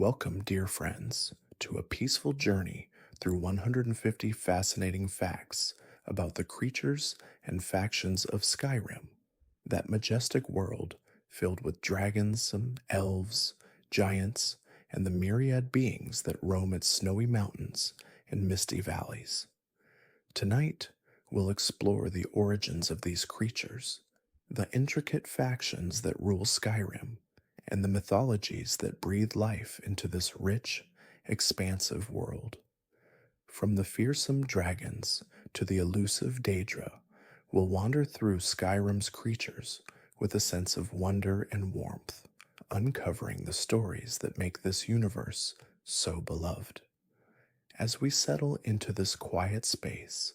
Welcome, dear friends, to a peaceful journey through 150 fascinating facts about the creatures and factions of Skyrim, that majestic world filled with dragons and elves, giants, and the myriad beings that roam its snowy mountains and misty valleys. Tonight, we'll explore the origins of these creatures, the intricate factions that rule Skyrim, and the mythologies that breathe life into this rich, expansive world. From the fearsome dragons to the elusive Daedra, we'll wander through Skyrim's creatures with a sense of wonder and warmth, uncovering the stories that make this universe so beloved. As we settle into this quiet space,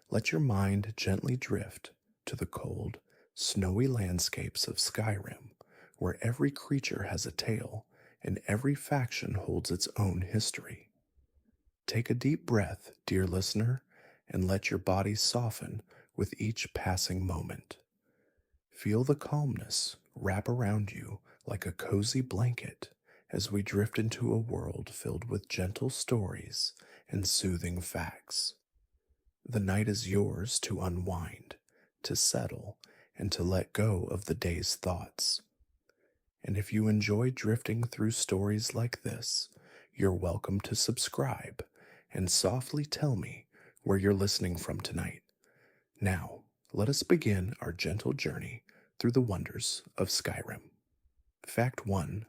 let your mind gently drift to the cold, snowy landscapes of Skyrim, where every creature has a tale and every faction holds its own history. Take a deep breath, dear listener, and let your body soften with each passing moment. Feel the calmness wrap around you like a cozy blanket as we drift into a world filled with gentle stories and soothing facts. The night is yours to unwind, to settle, and to let go of the day's thoughts. And if you enjoy drifting through stories like this, you're welcome to subscribe and softly tell me where you're listening from tonight. Now, let us begin our gentle journey through the wonders of Skyrim. Fact 1.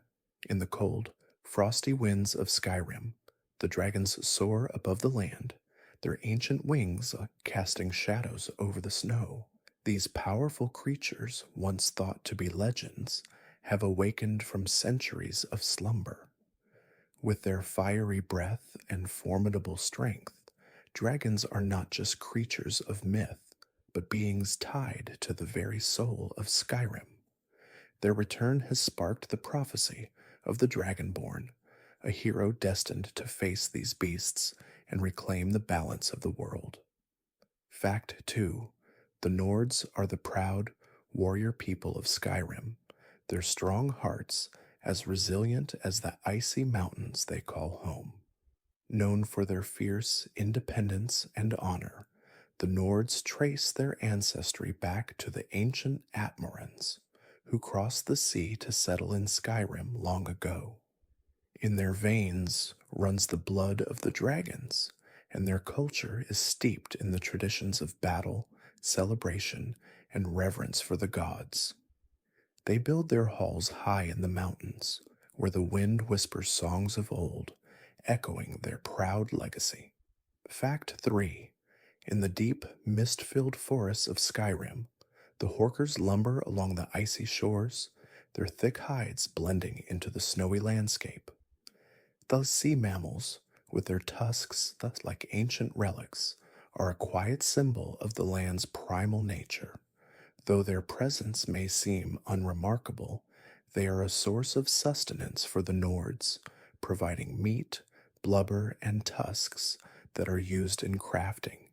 In the cold, frosty winds of Skyrim, the dragons soar above the land, their ancient wings casting shadows over the snow. These powerful creatures, once thought to be legends, have awakened from centuries of slumber. With their fiery breath and formidable strength, dragons are not just creatures of myth, but beings tied to the very soul of Skyrim. Their return has sparked the prophecy of the Dragonborn, a hero destined to face these beasts and reclaim the balance of the world. Fact 2. The Nords are the proud, warrior people of Skyrim, their strong hearts as resilient as the icy mountains they call home. Known for their fierce independence and honor, the Nords trace their ancestry back to the ancient Atmorans, who crossed the sea to settle in Skyrim long ago. In their veins runs the blood of the dragons, and their culture is steeped in the traditions of battle, celebration, and reverence for the gods. They build their halls high in the mountains, where the wind whispers songs of old, echoing their proud legacy. Fact 3. In the deep, mist-filled forests of Skyrim, the Horkers lumber along the icy shores, their thick hides blending into the snowy landscape. The sea mammals, with their tusks thus like ancient relics, are a quiet symbol of the land's primal nature. Though their presence may seem unremarkable, they are a source of sustenance for the Nords, providing meat, blubber, and tusks that are used in crafting.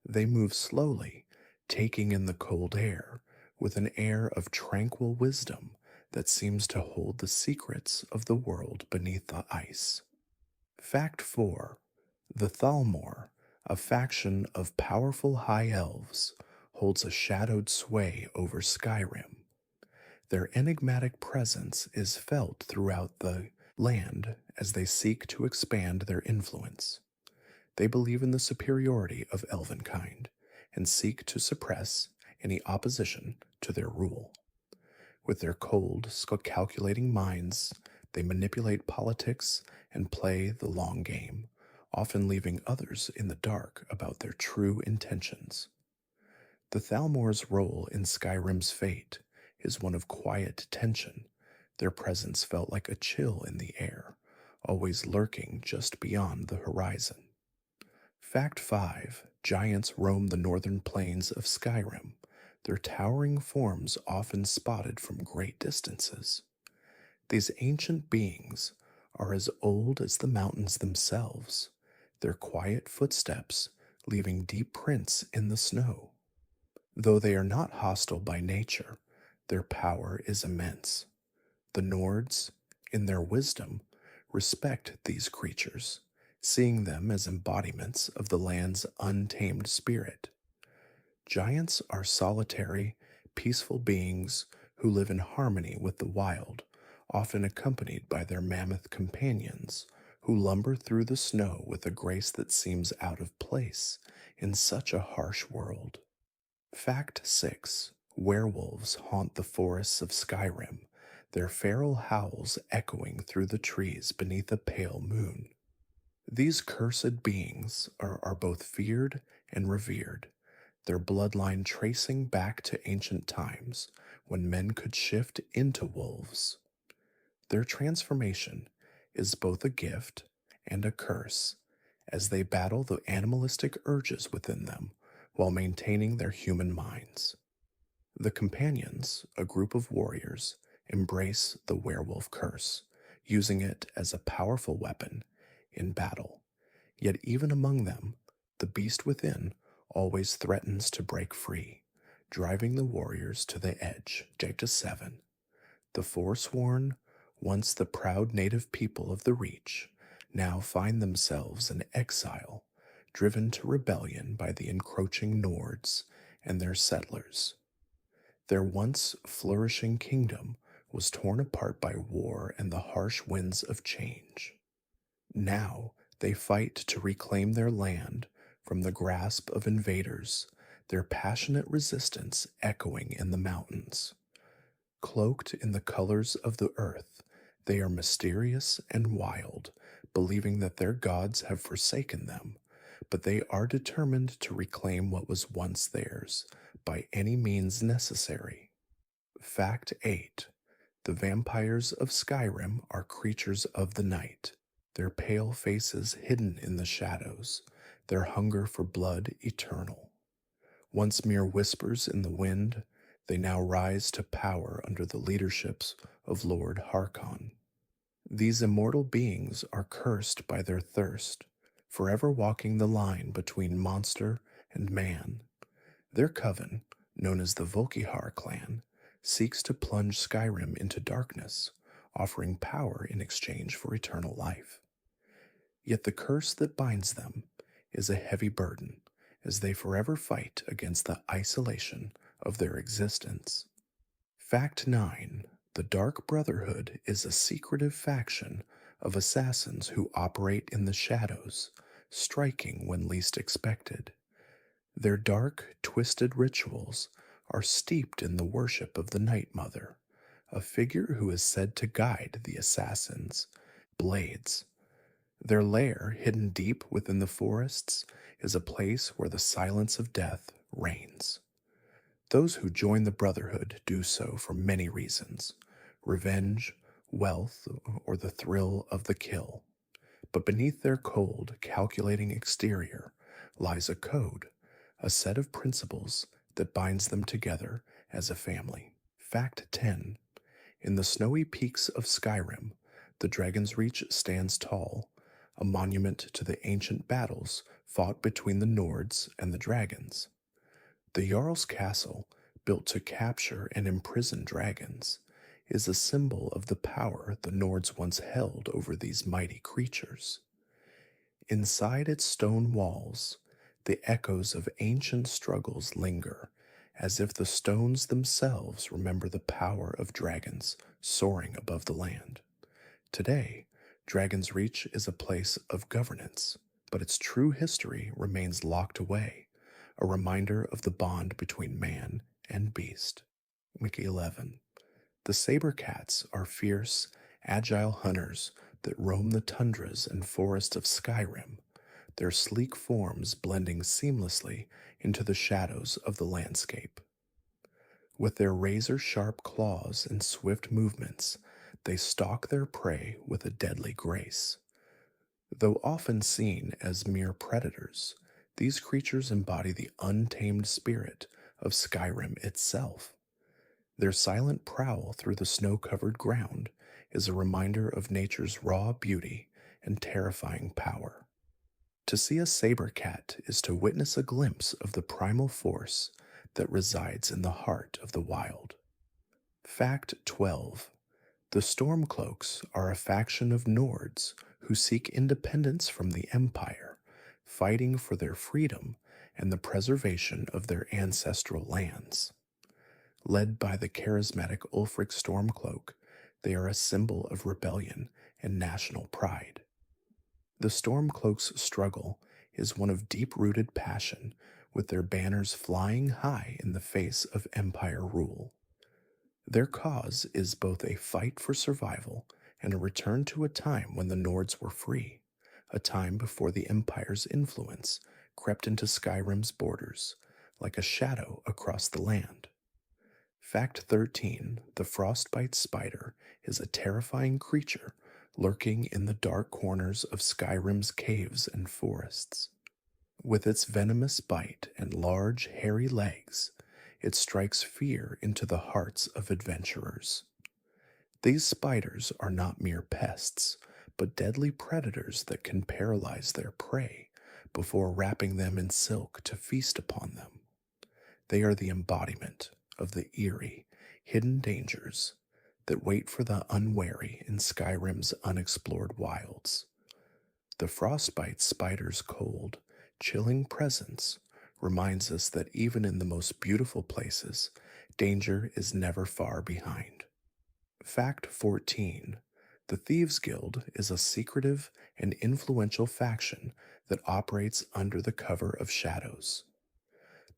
They move slowly, taking in the cold air, with an air of tranquil wisdom that seems to hold the secrets of the world beneath the ice. Fact 4. The Thalmor, a faction of powerful high elves, holds a shadowed sway over Skyrim. Their enigmatic presence is felt throughout the land as they seek to expand their influence. They believe in the superiority of elvenkind and seek to suppress any opposition to their rule. With their cold, calculating minds, they manipulate politics and play the long game, often leaving others in the dark about their true intentions. The Thalmor's role in Skyrim's fate is one of quiet tension. Their presence felt like a chill in the air, always lurking just beyond the horizon. Fact 5. Giants roam the northern plains of Skyrim, their towering forms often spotted from great distances. These ancient beings are as old as the mountains themselves, their quiet footsteps leaving deep prints in the snow. Though they are not hostile by nature, their power is immense. The Nords, in their wisdom, respect these creatures, seeing them as embodiments of the land's untamed spirit. Giants are solitary, peaceful beings who live in harmony with the wild, often accompanied by their mammoth companions, who lumber through the snow with a grace that seems out of place in such a harsh world. Fact 6. Werewolves haunt the forests of Skyrim, their feral howls echoing through the trees beneath a pale moon. These cursed beings are both feared and revered, their bloodline tracing back to ancient times when men could shift into wolves. Their transformation is both a gift and a curse as they battle the animalistic urges within them while maintaining their human minds. The companions, a group of warriors, embrace the werewolf curse, using it as a powerful weapon in battle. Yet, even among them, the beast within always threatens to break free, driving the warriors to the edge. Chapter 7. The forsworn, once the proud native people of the Reach, now find themselves in exile, driven to rebellion by the encroaching Nords and their settlers. Their once flourishing kingdom was torn apart by war and the harsh winds of change. Now they fight to reclaim their land from the grasp of invaders, their passionate resistance echoing in the mountains. Cloaked in the colors of the earth, they are mysterious and wild, believing that their gods have forsaken them, but they are determined to reclaim what was once theirs by any means necessary. Fact 8. The vampires of Skyrim are creatures of the night, their pale faces hidden in the shadows, their hunger for blood eternal. Once mere whispers in the wind, they now rise to power under the leaderships of Lord Harkon. These immortal beings are cursed by their thirst, forever walking the line between monster and man. Their coven, known as the Volkihar clan, seeks to plunge Skyrim into darkness, offering power in exchange for eternal life. Yet the curse that binds them is a heavy burden, as they forever fight against the isolation of their existence. Fact 9. The Dark Brotherhood is a secretive faction of assassins who operate in the shadows, striking when least expected. Their dark, twisted rituals are steeped in the worship of the Night Mother, a figure who is said to guide the assassins' blades. Their lair, hidden deep within the forests, is a place where the silence of death reigns. Those who join the Brotherhood do so for many reasons: revenge, wealth, or the thrill of the kill. But beneath their cold, calculating exterior lies a code, a set of principles that binds them together as a family. Fact 10. In the snowy peaks of Skyrim, the Dragon's Reach stands tall, a monument to the ancient battles fought between the Nords and the dragons. The Jarl's Castle, built to capture and imprison dragons, is a symbol of the power the Nords once held over these mighty creatures. Inside its stone walls, the echoes of ancient struggles linger, as if the stones themselves remember the power of dragons soaring above the land. Today, Dragon's Reach is a place of governance, but its true history remains locked away, a reminder of the bond between man and beast. Wiki 11. The saber cats are fierce, agile hunters that roam the tundras and forests of Skyrim, their sleek forms blending seamlessly into the shadows of the landscape. With their razor-sharp claws and swift movements, they stalk their prey with a deadly grace. Though often seen as mere predators, these creatures embody the untamed spirit of Skyrim itself. Their silent prowl through the snow-covered ground is a reminder of nature's raw beauty and terrifying power. To see a saber cat is to witness a glimpse of the primal force that resides in the heart of the wild. Fact 12. The Stormcloaks are a faction of Nords who seek independence from the Empire, fighting for their freedom and the preservation of their ancestral lands. Led by the charismatic Ulfric Stormcloak, they are a symbol of rebellion and national pride. The Stormcloak's struggle is one of deep rooted passion, with their banners flying high in the face of Empire rule. Their cause is both a fight for survival and a return to a time when the Nords were free, a time before the Empire's influence crept into Skyrim's borders like a shadow across the land. Fact 13: the frostbite spider is a terrifying creature lurking in the dark corners of Skyrim's caves and forests. With its venomous bite and large, hairy legs, it strikes fear into the hearts of adventurers. These spiders are not mere pests, but deadly predators that can paralyze their prey before wrapping them in silk to feast upon them. They are the embodiment of the eerie, hidden dangers that wait for the unwary in Skyrim's unexplored wilds. The frostbite spider's cold, chilling presence reminds us that even in the most beautiful places, danger is never far behind. Fact 14: the Thieves' Guild is a secretive and influential faction that operates under the cover of shadows.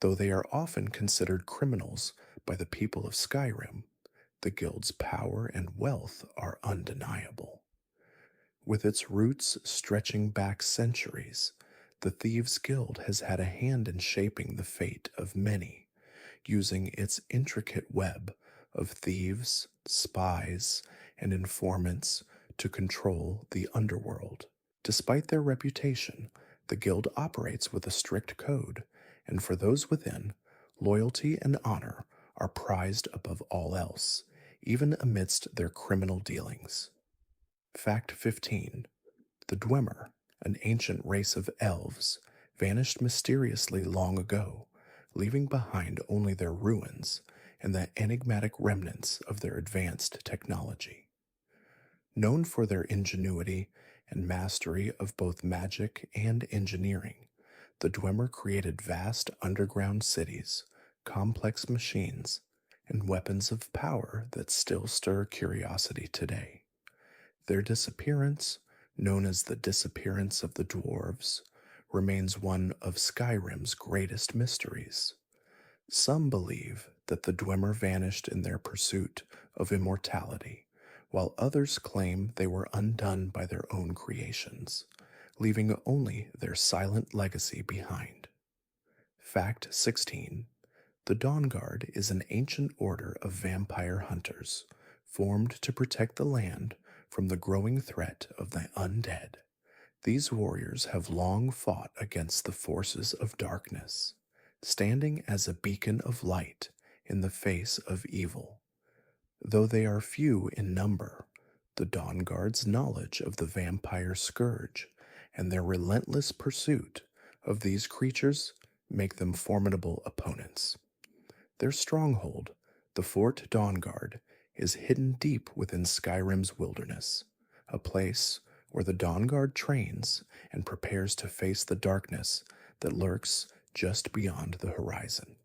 Though they are often considered criminals by the people of Skyrim, the guild's power and wealth are undeniable. With its roots stretching back centuries, the Thieves' Guild has had a hand in shaping the fate of many, using its intricate web of thieves, spies, and informants to control the underworld. Despite their reputation, the guild operates with a strict code, and for those within, loyalty and honor are prized above all else, even amidst their criminal dealings. Fact 15: the Dwemer, an ancient race of elves, vanished mysteriously long ago, leaving behind only their ruins and the enigmatic remnants of their advanced technology. Known for their ingenuity and mastery of both magic and engineering, the Dwemer created vast underground cities, complex machines, and weapons of power that still stir curiosity today. Their disappearance, known as the disappearance of the dwarves, remains one of Skyrim's greatest mysteries. Some believe that the Dwemer vanished in their pursuit of immortality, while others claim they were undone by their own creations, leaving only their silent legacy behind. Fact 16: the Dawnguard is an ancient order of vampire hunters, formed to protect the land from the growing threat of the undead. These warriors have long fought against the forces of darkness, standing as a beacon of light in the face of evil. Though they are few in number, the Dawnguard's knowledge of the vampire scourge and their relentless pursuit of these creatures make them formidable opponents. Their stronghold, the Fort Dawnguard, is hidden deep within Skyrim's wilderness, a place where the Dawnguard trains and prepares to face the darkness that lurks just beyond the horizon.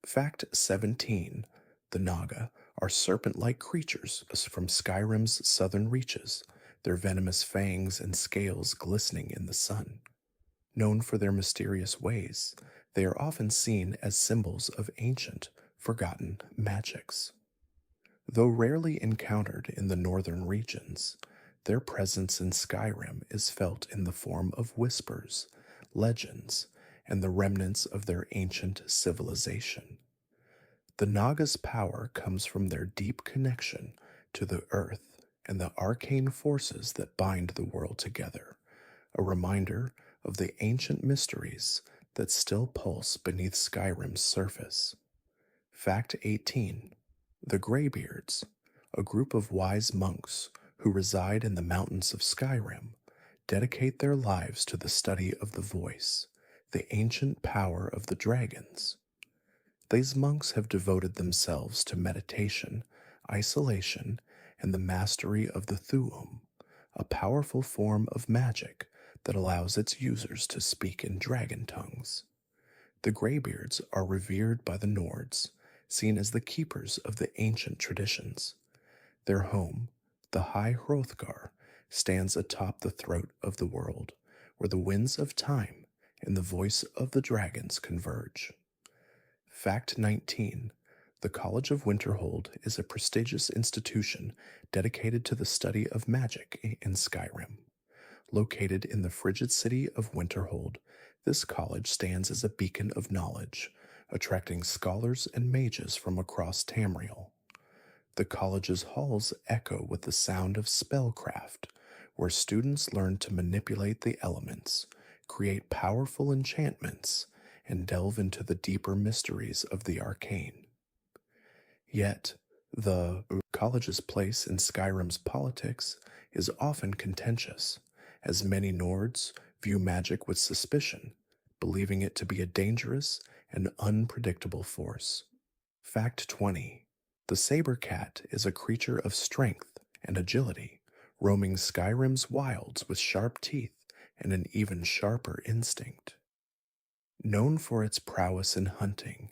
Fact 17: the Naga are serpent-like creatures from Skyrim's southern reaches, their venomous fangs and scales glistening in the sun. Known for their mysterious ways, they are often seen as symbols of ancient, forgotten magics. Though rarely encountered in the northern regions, their presence in Skyrim is felt in the form of whispers, legends, and the remnants of their ancient civilization. The Naga's power comes from their deep connection to the earth and the arcane forces that bind the world together, a reminder of the ancient mysteries that still pulse beneath Skyrim's surface. Fact 18: the Greybeards, a group of wise monks who reside in the mountains of Skyrim, dedicate their lives to the study of the voice, the ancient power of the dragons. These monks have devoted themselves to meditation, isolation, and the mastery of the Thu'um, a powerful form of magic that allows its users to speak in dragon tongues. The Greybeards are revered by the Nords, seen as the keepers of the ancient traditions. Their home, the High Hrothgar, stands atop the throat of the world, where the winds of time and the voice of the dragons converge. Fact 19. The College of Winterhold is a prestigious institution dedicated to the study of magic in Skyrim. Located in the frigid city of Winterhold, this college stands as a beacon of knowledge, attracting scholars and mages from across Tamriel. The college's halls echo with the sound of spellcraft, where students learn to manipulate the elements, create powerful enchantments, and delve into the deeper mysteries of the arcane. Yet, the college's place in Skyrim's politics is often contentious, as many Nords view magic with suspicion, believing it to be a dangerous and unpredictable force. Fact 20. The saber cat is a creature of strength and agility, roaming Skyrim's wilds with sharp teeth and an even sharper instinct. Known for its prowess in hunting,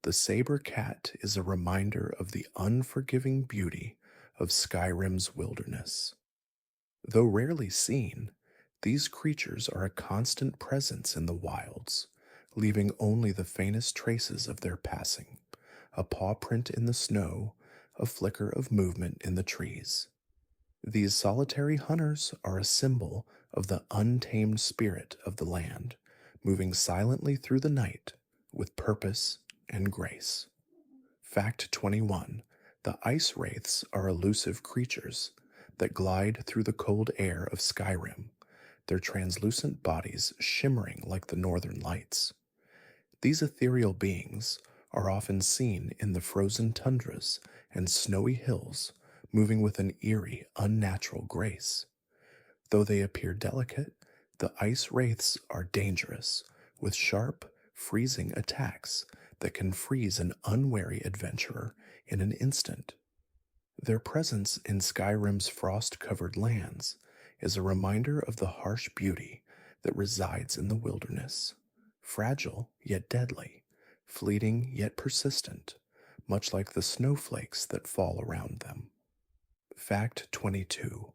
the saber cat is a reminder of the unforgiving beauty of Skyrim's wilderness. Though rarely seen, these creatures are a constant presence in the wilds, leaving only the faintest traces of their passing, a paw print in the snow, a flicker of movement in the trees. These solitary hunters are a symbol of the untamed spirit of the land, moving silently through the night with purpose and grace. Fact 21. The ice wraiths are elusive creatures that glide through the cold air of Skyrim, their translucent bodies shimmering like the northern lights. These ethereal beings are often seen in the frozen tundras and snowy hills, moving with an eerie, unnatural grace. Though they appear delicate, the ice wraiths are dangerous, with sharp, freezing attacks that can freeze an unwary adventurer in an instant. Their presence in Skyrim's frost-covered lands is a reminder of the harsh beauty that resides in the wilderness, fragile yet deadly, fleeting yet persistent, much like the snowflakes that fall around them. Fact 22.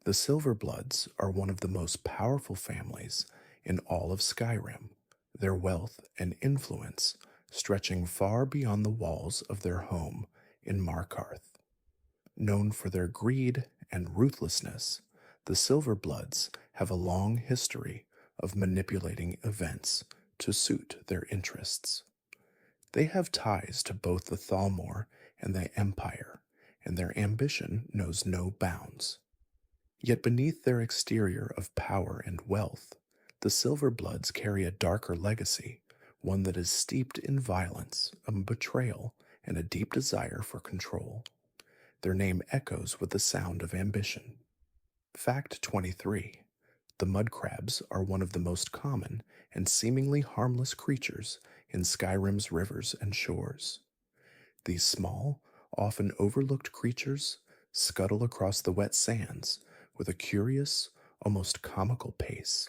The Silverbloods are one of the most powerful families in all of Skyrim, their wealth and influence stretching far beyond the walls of their home in Markarth. Known for their greed and ruthlessness, the Silverbloods have a long history of manipulating events to suit their interests. They have ties to both the Thalmor and the Empire, and their ambition knows no bounds. Yet beneath their exterior of power and wealth, the Silverbloods carry a darker legacy, one that is steeped in violence, a betrayal, and a deep desire for control. Their name echoes with the sound of ambition. Fact 23. The mudcrabs are one of the most common and seemingly harmless creatures in Skyrim's rivers and shores. These small, often overlooked creatures scuttle across the wet sands with a curious, almost comical pace.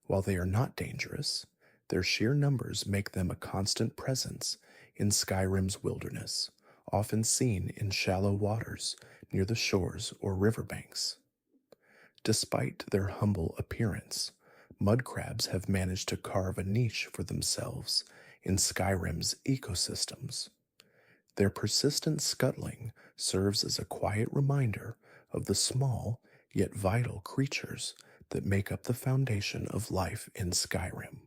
While they are not dangerous, their sheer numbers make them a constant presence in Skyrim's wilderness, often seen in shallow waters near the shores or riverbanks. Despite their humble appearance, mudcrabs have managed to carve a niche for themselves in Skyrim's ecosystems. Their persistent scuttling serves as a quiet reminder of the small yet vital creatures that make up the foundation of life in Skyrim.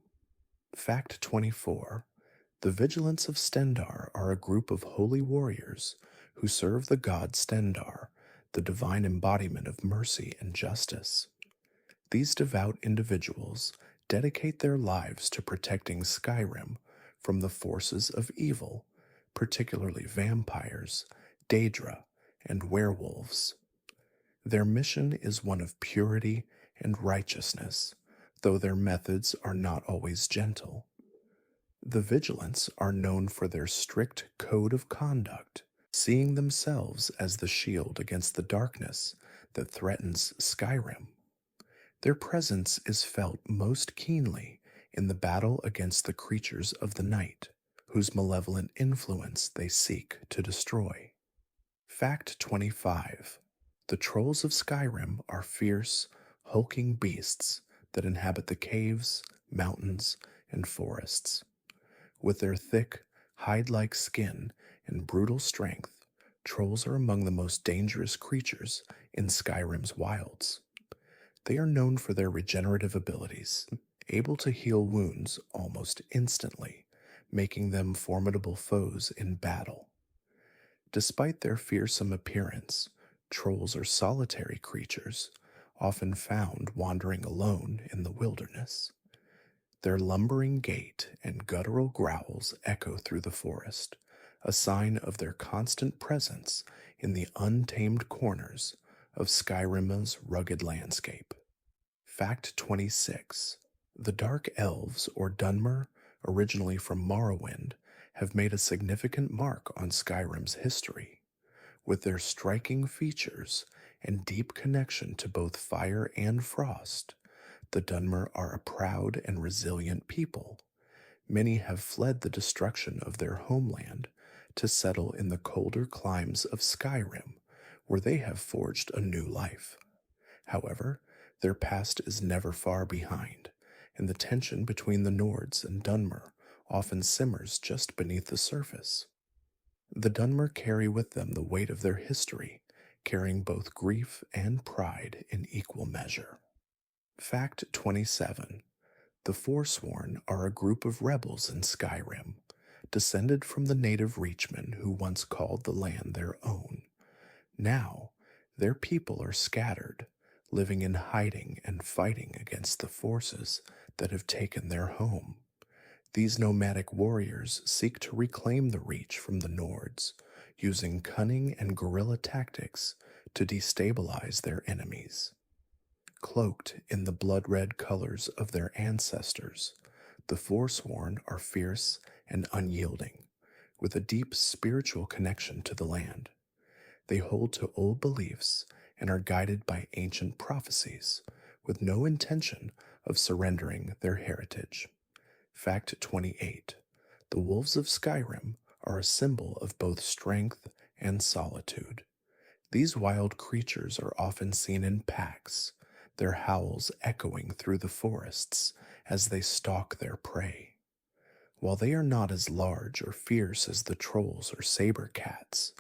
Fact 24. The Vigilants of Stendar are a group of holy warriors who serve the god Stendar, the divine embodiment of mercy and justice. These devout individuals dedicate their lives to protecting Skyrim from the forces of evil, particularly vampires, daedra, and werewolves. Their mission is one of purity and righteousness, though their methods are not always gentle. The Vigilants are known for their strict code of conduct, seeing themselves as the shield against the darkness that threatens Skyrim. Their presence is felt most keenly in the battle against the creatures of the night, whose malevolent influence they seek to destroy. Fact 25. The trolls of Skyrim are fierce, hulking beasts that inhabit the caves, mountains, and forests. With their thick, hide like skin and brutal strength, trolls are among the most dangerous creatures in Skyrim's wilds. They are known for their regenerative abilities, able to heal wounds almost instantly, making them formidable foes in battle. Despite their fearsome appearance, trolls are solitary creatures, often found wandering alone in the wilderness. Their lumbering gait and guttural growls echo through the forest, a sign of their constant presence in the untamed corners of Skyrim's rugged landscape. Fact 26. The Dark Elves, or Dunmer, originally from Morrowind, have made a significant mark on Skyrim's history. With their striking features and deep connection to both fire and frost, the Dunmer are a proud and resilient people. Many have fled the destruction of their homeland to settle in the colder climes of Skyrim, where they have forged a new life. However, their past is never far behind, and the tension between the Nords and Dunmer often simmers just beneath the surface. The Dunmer carry with them the weight of their history, carrying both grief and pride in equal measure. Fact 27. The Forsworn are a group of rebels in Skyrim, descended from the native Reachmen who once called the land their own. Now, their people are scattered, living in hiding and fighting against the forces that have taken their home. These nomadic warriors seek to reclaim the Reach from the Nords, using cunning and guerrilla tactics to destabilize their enemies. Cloaked in the blood-red colors of their ancestors, the Forsworn are fierce and unyielding, with a deep spiritual connection to the land. They hold to old beliefs and are guided by ancient prophecies, with no intention of surrendering their heritage. Fact 28. The wolves of Skyrim are a symbol of both strength and solitude. These wild creatures are often seen in packs, their howls echoing through the forests as they stalk their prey. While they are not as large or fierce as the trolls or saber cats,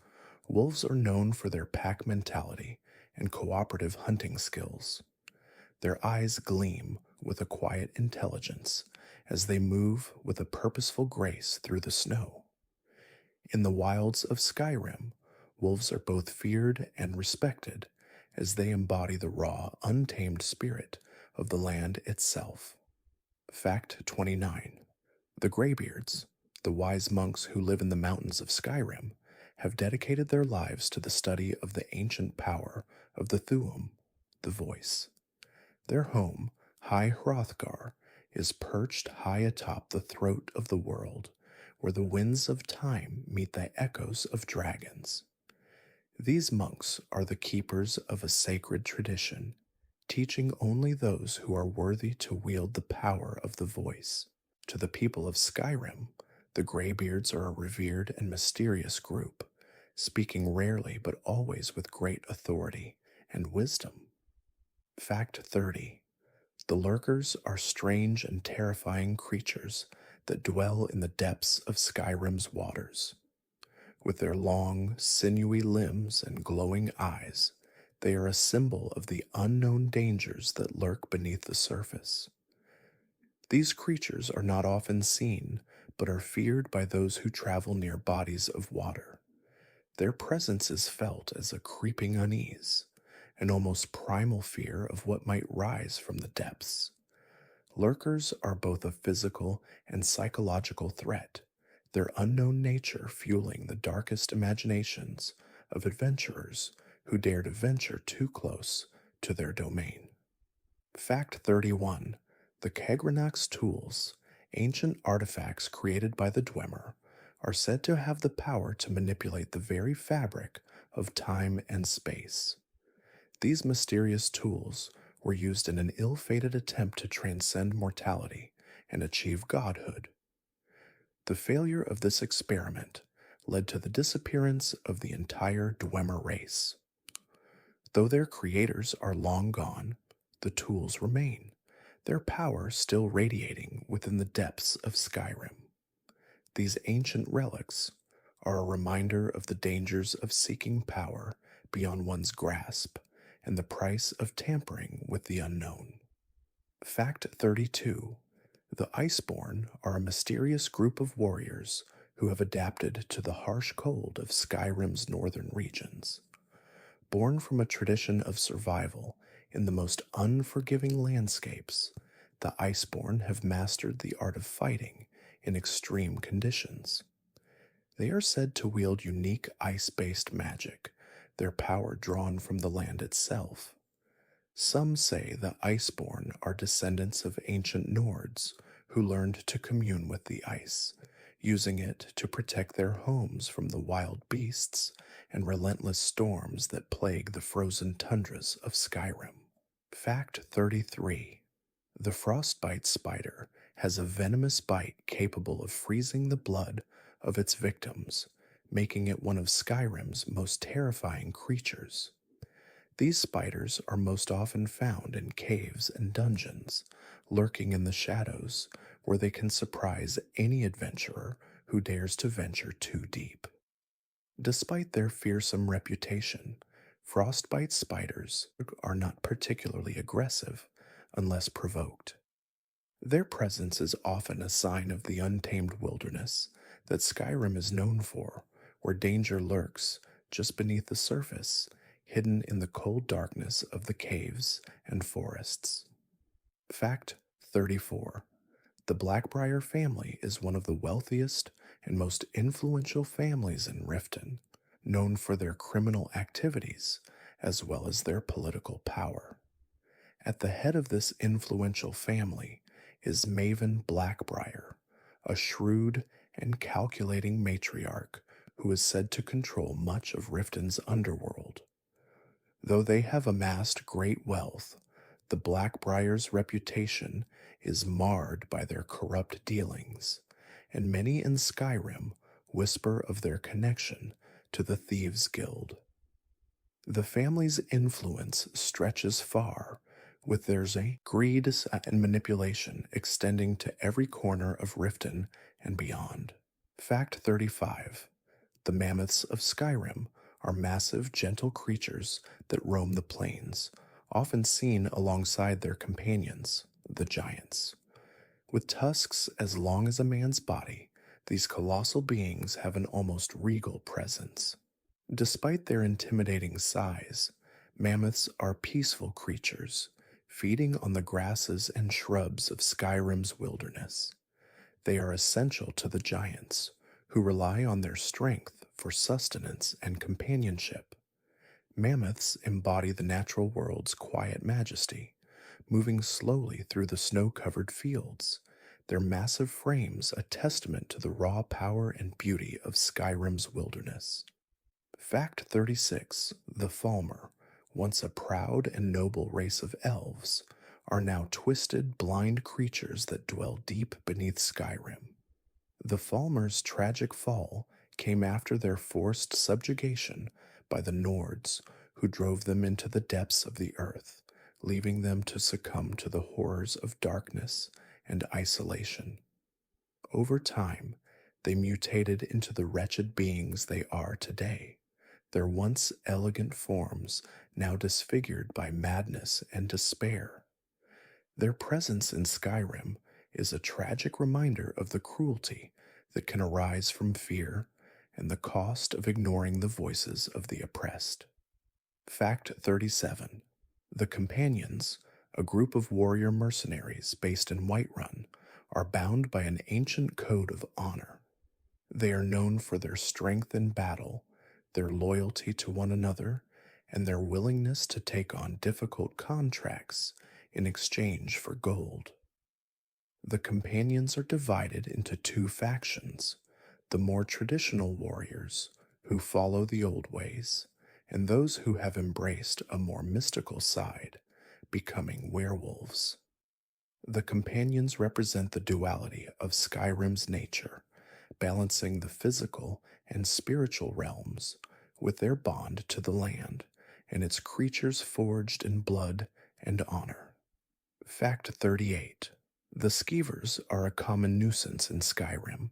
wolves are known for their pack mentality and cooperative hunting skills. Their eyes gleam with a quiet intelligence as they move with a purposeful grace through the snow. In the wilds of Skyrim, wolves are both feared and respected as they embody the raw, untamed spirit of the land itself. Fact 29. The Greybeards, the wise monks who live in the mountains of Skyrim, have dedicated their lives to the study of the ancient power of the Thuum, the voice. Their home, High Hrothgar, is perched high atop the throat of the world, where the winds of time meet the echoes of dragons. These monks are the keepers of a sacred tradition, teaching only those who are worthy to wield the power of the voice. To the people of Skyrim, the Greybeards are a revered and mysterious group, speaking rarely but always with great authority and wisdom. Fact 30. The Lurkers are strange and terrifying creatures that dwell in the depths of Skyrim's waters. With their long, sinewy limbs and glowing eyes, they are a symbol of the unknown dangers that lurk beneath the surface. These creatures are not often seen, but are feared by those who travel near bodies of water. Their presence is felt as a creeping unease, an almost primal fear of what might rise from the depths. Lurkers are both a physical and psychological threat, their unknown nature fueling the darkest imaginations of adventurers who dare to venture too close to their domain. Fact 31. The Kegrenak's tools, ancient artifacts created by the Dwemer, are said to have the power to manipulate the very fabric of time and space. These mysterious tools were used in an ill fated attempt to transcend mortality and achieve godhood. The failure of this experiment led to the disappearance of the entire Dwemer race. Though their creators are long gone, the tools remain, their power still radiating within the depths of Skyrim. These ancient relics are a reminder of the dangers of seeking power beyond one's grasp and the price of tampering with the unknown. Fact 32. The Iceborn are a mysterious group of warriors who have adapted to the harsh cold of Skyrim's northern regions. Born from a tradition of survival in the most unforgiving landscapes, the Iceborn have mastered the art of fighting in extreme conditions. They are said to wield unique ice-based magic, their power drawn from the land itself. Some say the Iceborn are descendants of ancient Nords who learned to commune with the ice, using it to protect their homes from the wild beasts and relentless storms that plague the frozen tundras of Skyrim. Fact 33. The frostbite spider has a venomous bite capable of freezing the blood of its victims, making it one of Skyrim's most terrifying creatures. These spiders are most often found in caves and dungeons, lurking in the shadows, where they can surprise any adventurer who dares to venture too deep. Despite their fearsome reputation, frostbite spiders are not particularly aggressive unless provoked. Their presence is often a sign of the untamed wilderness that Skyrim is known for, where danger lurks just beneath the surface, hidden in the cold darkness of the caves and forests. Fact 34. The Blackbriar family is one of the wealthiest and most influential families in Riften, known for their criminal activities as well as their political power. At the head of this influential family is Maven Blackbriar, a shrewd and calculating matriarch who is said to control much of Riften's underworld. Though they have amassed great wealth, the Blackbriar's reputation is marred by their corrupt dealings, and many in Skyrim whisper of their connection to the Thieves' Guild. The family's influence stretches far, with their greed and manipulation extending to every corner of Riften and beyond. Fact 35. The mammoths of Skyrim are massive, gentle creatures that roam the plains, often seen alongside their companions, the giants. With tusks as long as a man's body, these colossal beings have an almost regal presence. Despite their intimidating size, mammoths are peaceful creatures, feeding on the grasses and shrubs of Skyrim's wilderness. They are essential to the giants, who rely on their strength for sustenance and companionship. Mammoths embody the natural world's quiet majesty, moving slowly through the snow-covered fields, their massive frames a testament to the raw power and beauty of Skyrim's wilderness. Fact 36. The Falmer, once a proud and noble race of elves, are now twisted, blind creatures that dwell deep beneath Skyrim. The Falmer's tragic fall came after their forced subjugation by the Nords, who drove them into the depths of the earth, leaving them to succumb to the horrors of darkness and isolation. Over time, they mutated into the wretched beings they are today, their once elegant forms now disfigured by madness and despair. Their presence in Skyrim is a tragic reminder of the cruelty that can arise from fear and the cost of ignoring the voices of the oppressed. Fact 37. The Companions, a group of warrior mercenaries based in Whiterun, are bound by an ancient code of honor. They are known for their strength in battle, their loyalty to one another, and their willingness to take on difficult contracts in exchange for gold. The Companions are divided into two factions, the more traditional warriors who follow the old ways, and those who have embraced a more mystical side, becoming werewolves. The companions represent the duality of Skyrim's nature, balancing the physical and spiritual realms with their bond to the land and its creatures forged in blood and honor. Fact 38. The skeevers are a common nuisance in Skyrim,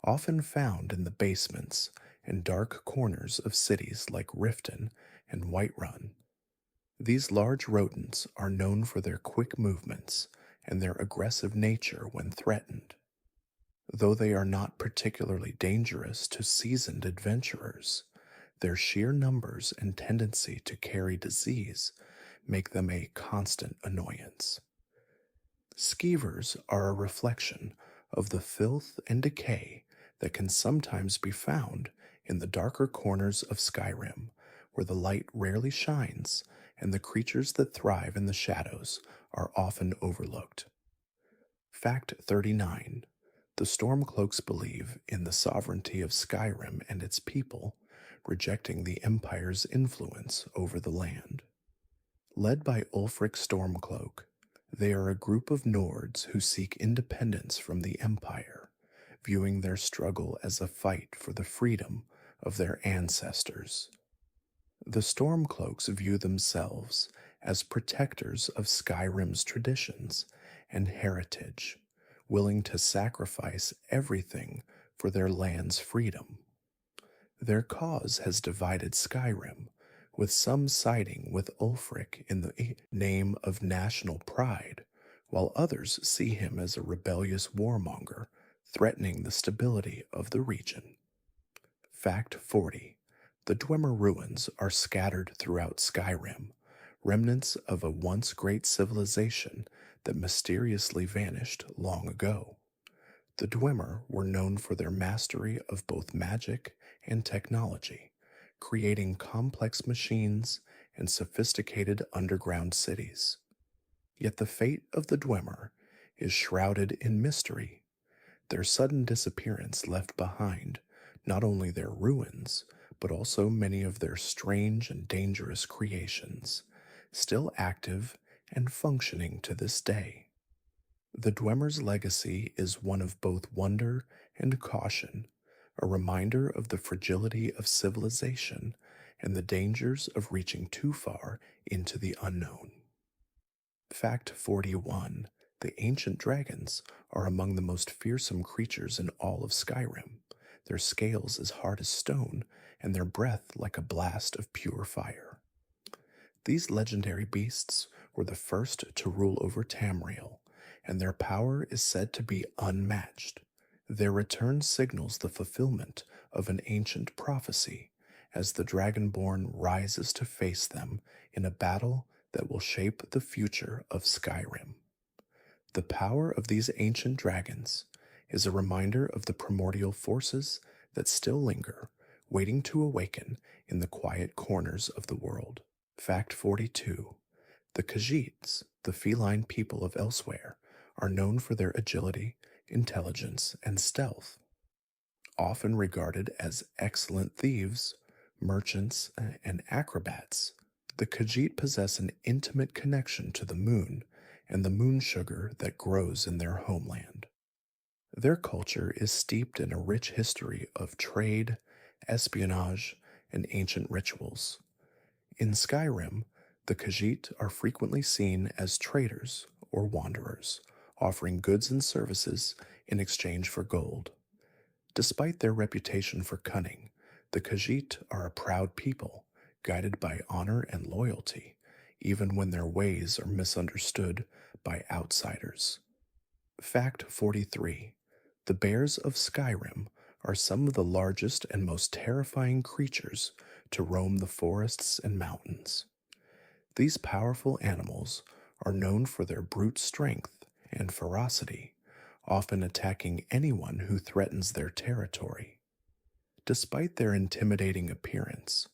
often found in the basements and dark corners of cities like Riften and Whiterun. These large rodents are known for their quick movements and their aggressive nature when threatened. Though they are not particularly dangerous to seasoned adventurers, their sheer numbers and tendency to carry disease make them a constant annoyance. Skeevers are a reflection of the filth and decay that can sometimes be found in the darker corners of Skyrim, where the light rarely shines and the creatures that thrive in the shadows are often overlooked. Fact 39. The Stormcloaks believe in the sovereignty of Skyrim and its people, rejecting the Empire's influence over the land. Led by Ulfric Stormcloak, they are a group of Nords who seek independence from the Empire, viewing their struggle as a fight for the freedom of their ancestors. The Stormcloaks view themselves as protectors of Skyrim's traditions and heritage, willing to sacrifice everything for their land's freedom. Their cause has divided Skyrim, with some siding with Ulfric in the name of national pride, while others see him as a rebellious warmonger threatening the stability of the region. Fact 40. The Dwemer ruins are scattered throughout Skyrim, remnants of a once great civilization that mysteriously vanished long ago. The Dwemer were known for their mastery of both magic and technology, creating complex machines and sophisticated underground cities. Yet the fate of the Dwemer is shrouded in mystery. Their sudden disappearance left behind not only their ruins, but also many of their strange and dangerous creations, still active and functioning to this day. The Dwemer's legacy is one of both wonder and caution, a reminder of the fragility of civilization and the dangers of reaching too far into the unknown. Fact 41. The ancient dragons are among the most fearsome creatures in all of Skyrim, their scales as hard as stone and their breath like a blast of pure fire. These legendary beasts were the first to rule over Tamriel, and their power is said to be unmatched. Their return signals the fulfillment of an ancient prophecy as the Dragonborn rises to face them in a battle that will shape the future of Skyrim. The power of these ancient dragons is a reminder of the primordial forces that still linger, waiting to awaken in the quiet corners of the world. Fact 42. The Khajiits, the feline people of Elsewhere, are known for their agility, intelligence, and stealth. Often regarded as excellent thieves, merchants, and acrobats, the Khajiit possess an intimate connection to the moon and the moon sugar that grows in their homeland. Their culture is steeped in a rich history of trade, espionage, and ancient rituals. In Skyrim, the Khajiit are frequently seen as traders or wanderers, offering goods and services in exchange for gold. Despite their reputation for cunning, the Khajiit are a proud people, guided by honor and loyalty, even when their ways are misunderstood by outsiders. Fact 43. The bears of Skyrim are some of the largest and most terrifying creatures to roam the forests and mountains. These powerful animals are known for their brute strength and ferocity, often attacking anyone who threatens their territory. Despite their intimidating appearance,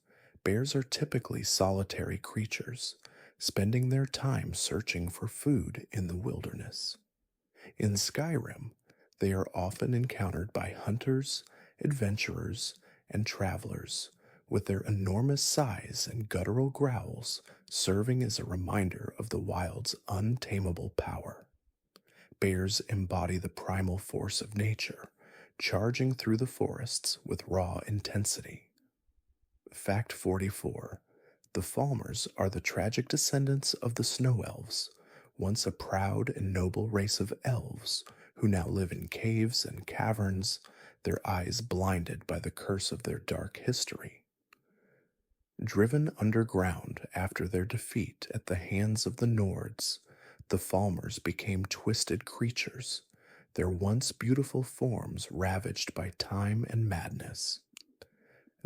bears are typically solitary creatures, spending their time searching for food in the wilderness. In Skyrim, they are often encountered by hunters adventurers, and travelers, with their enormous size and guttural growls serving as a reminder of the wild's untamable power. Bears embody the primal force of nature, charging through the forests with raw intensity. Fact 44. The Falmers are the tragic descendants of the Snow Elves, once a proud and noble race of elves who now live in caves and caverns, their eyes blinded by the curse of their dark history. Driven underground after their defeat at the hands of the Nords, the Falmers became twisted creatures, their once beautiful forms ravaged by time and madness.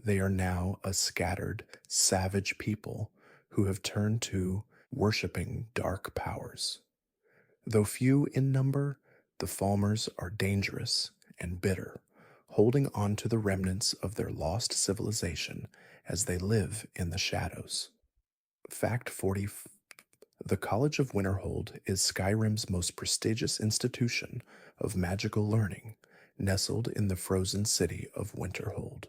They are now a scattered, savage people who have turned to worshiping dark powers. Though few in number, the Falmers are dangerous and bitter, holding on to the remnants of their lost civilization as they live in the shadows. Fact 40. The College of Winterhold is Skyrim's most prestigious institution of magical learning, nestled in the frozen city of Winterhold.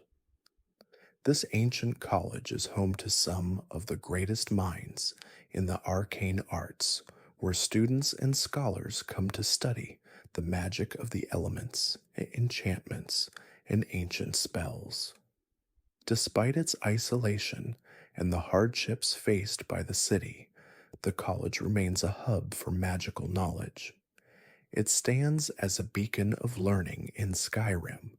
This ancient college is home to some of the greatest minds in the arcane arts, where students and scholars come to study the magic of the elements, enchantments, and ancient spells. Despite its isolation and the hardships faced by the city, the college remains a hub for magical knowledge. It stands as a beacon of learning in Skyrim,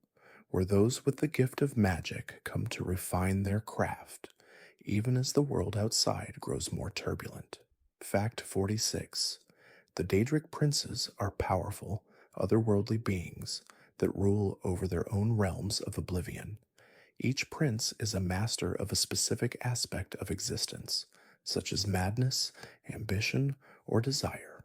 where those with the gift of magic come to refine their craft, even as the world outside grows more turbulent. Fact 46. The Daedric princes are powerful, otherworldly beings that rule over their own realms of oblivion. Each prince is a master of a specific aspect of existence, such as madness, ambition, or desire.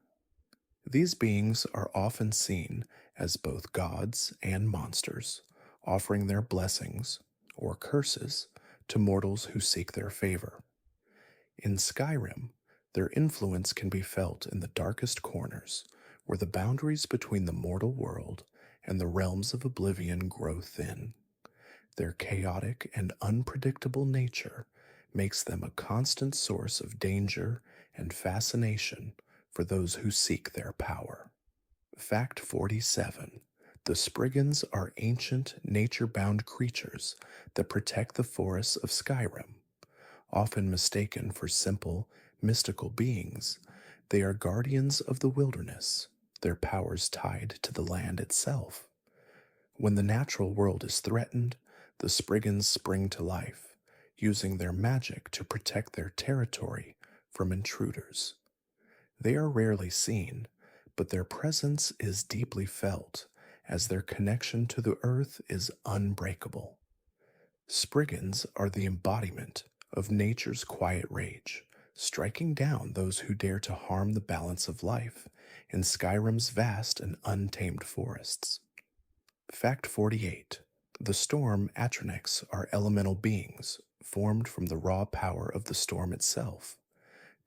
These beings are often seen as both gods and monsters, offering their blessings, or curses, to mortals who seek their favor. In Skyrim, their influence can be felt in the darkest corners, where the boundaries between the mortal world and the realms of oblivion grow thin. Their chaotic and unpredictable nature makes them a constant source of danger and fascination for those who seek their power. Fact 47. The Spriggans are ancient, nature-bound creatures that protect the forests of Skyrim. Often mistaken for simple, mystical beings, they are guardians of the wilderness, their powers tied to the land itself. When the natural world is threatened, the Spriggans spring to life, using their magic to protect their territory from intruders. They are rarely seen, but their presence is deeply felt, as their connection to the earth is unbreakable. Spriggans are the embodiment of nature's quiet rage, striking down those who dare to harm the balance of life in Skyrim's vast and untamed forests. Fact 48. The storm Atronachs are elemental beings formed from the raw power of the storm itself.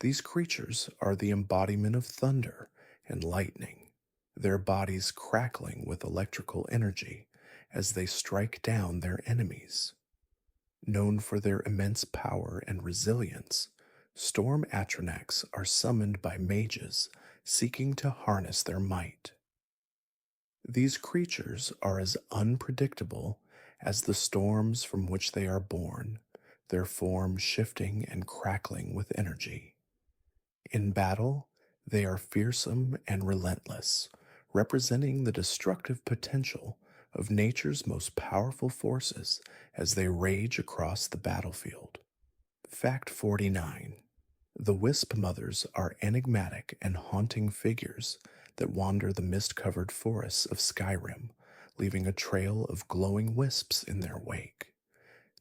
These creatures are the embodiment of thunder and lightning, their bodies crackling with electrical energy as they strike down their enemies. Known for their immense power and resilience, storm Atronachs are summoned by mages seeking to harness their might. These creatures are as unpredictable as the storms from which they are born, their form shifting and crackling with energy. In battle, they are fearsome and relentless, representing the destructive potential of nature's most powerful forces as they rage across the battlefield. Fact 49. The Wisp Mothers are enigmatic and haunting figures that wander the mist-covered forests of Skyrim, leaving a trail of glowing wisps in their wake.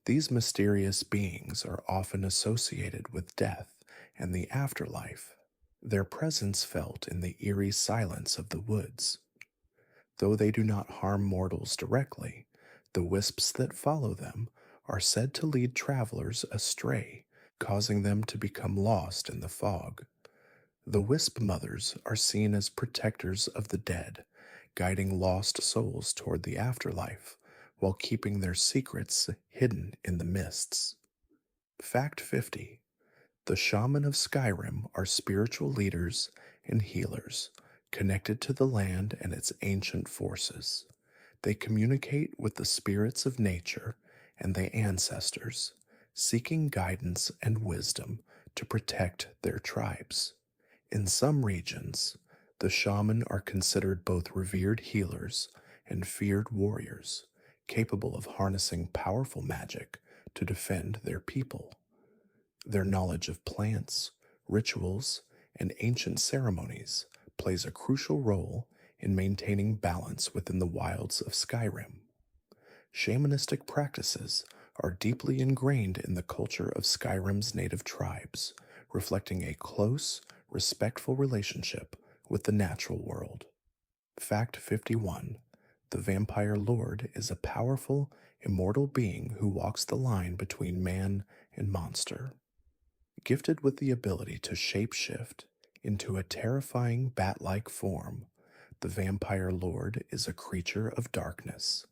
These mysterious beings are often associated with death and the afterlife, their presence felt in the eerie silence of the woods. Though they do not harm mortals directly, the wisps that follow them are said to lead travelers astray, causing them to become lost in the fog. The Wisp Mothers are seen as protectors of the dead, guiding lost souls toward the afterlife, while keeping their secrets hidden in the mists. Fact 50. The shaman of Skyrim are spiritual leaders and healers connected to the land and its ancient forces. They communicate with the spirits of nature and the ancestors, seeking guidance and wisdom to protect their tribes. In some regions, the shaman are considered both revered healers and feared warriors, capable of harnessing powerful magic to defend their people. Their knowledge of plants, rituals, and ancient ceremonies plays a crucial role in maintaining balance within the wilds of Skyrim. Shamanistic practices are deeply ingrained in the culture of Skyrim's native tribes, reflecting a close, respectful relationship with the natural world. Fact 51. The Vampire Lord is a powerful, immortal being who walks the line between man and monster. Gifted with the ability to shapeshift into a terrifying bat like form, the Vampire Lord is a creature of darkness.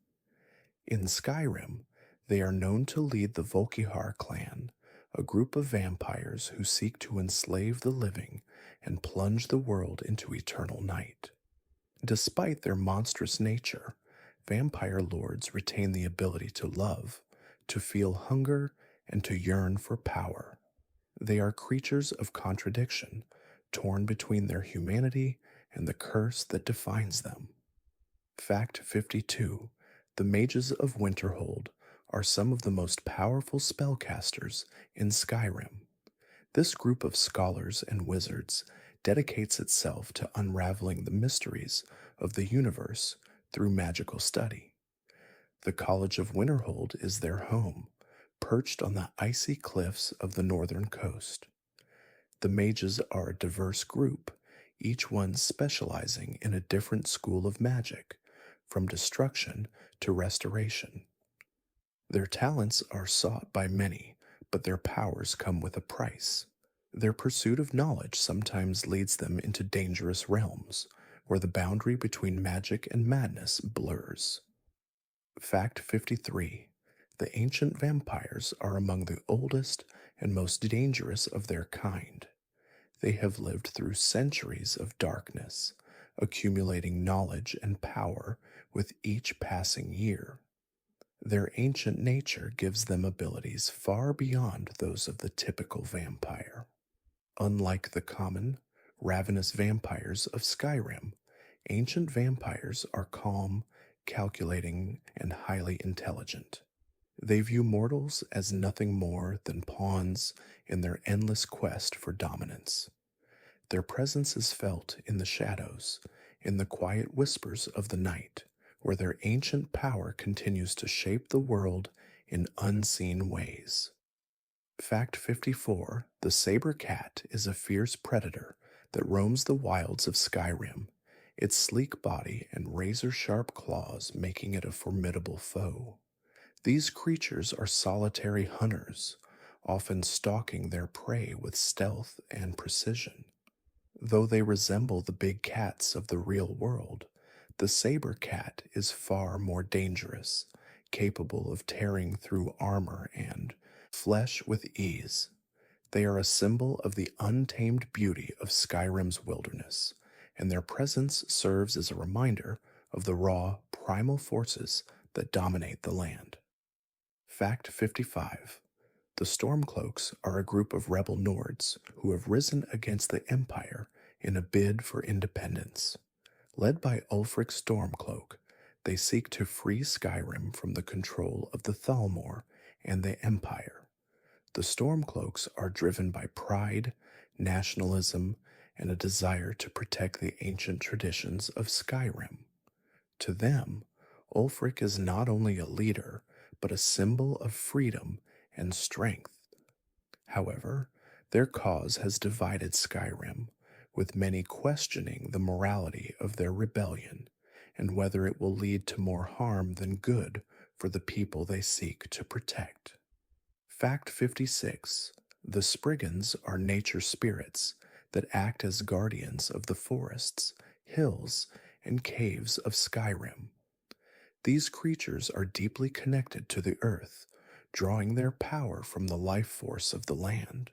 In Skyrim, they are known to lead the Volkihar clan, a group of vampires who seek to enslave the living and plunge the world into eternal night. Despite their monstrous nature, vampire lords retain the ability to love, to feel hunger, and to yearn for power. They are creatures of contradiction, torn between their humanity and the curse that defines them. Fact 52. The mages of Winterhold are some of the most powerful spellcasters in Skyrim. This group of scholars and wizards dedicates itself to unraveling the mysteries of the universe through magical study. The College of Winterhold is their home, perched on the icy cliffs of the northern coast. The mages are a diverse group, each one specializing in a different school of magic, from destruction to restoration. Their talents are sought by many, but their powers come with a price. Their pursuit of knowledge sometimes leads them into dangerous realms, where the boundary between magic and madness blurs. Fact 53. The ancient vampires are among the oldest and most dangerous of their kind. They have lived through centuries of darkness, accumulating knowledge and power with each passing year. Their ancient nature gives them abilities far beyond those of the typical vampire. Unlike the common, ravenous vampires of Skyrim, ancient vampires are calm, calculating, and highly intelligent. They view mortals as nothing more than pawns in their endless quest for dominance. Their presence is felt in the shadows, in the quiet whispers of the night, where their ancient power continues to shape the world in unseen ways. Fact 54. The saber cat is a fierce predator that roams the wilds of Skyrim, its sleek body and razor-sharp claws making it a formidable foe. These creatures are solitary hunters, often stalking their prey with stealth and precision. Though they resemble the big cats of the real world, the saber cat is far more dangerous, capable of tearing through armor and flesh with ease. They are a symbol of the untamed beauty of Skyrim's wilderness, and their presence serves as a reminder of the raw, primal forces that dominate the land. Fact 55. The Stormcloaks are a group of rebel Nords who have risen against the Empire in a bid for independence. Led by Ulfric Stormcloak, they seek to free Skyrim from the control of the Thalmor and the Empire. The Stormcloaks are driven by pride, nationalism, and a desire to protect the ancient traditions of Skyrim. To them, Ulfric is not only a leader, but a symbol of freedom and strength. However, their cause has divided Skyrim, with many questioning the morality of their rebellion and whether it will lead to more harm than good for the people they seek to protect. Fact 56. The Spriggans are nature spirits that act as guardians of the forests, hills, and caves of Skyrim. These creatures are deeply connected to the earth, drawing their power from the life force of the land.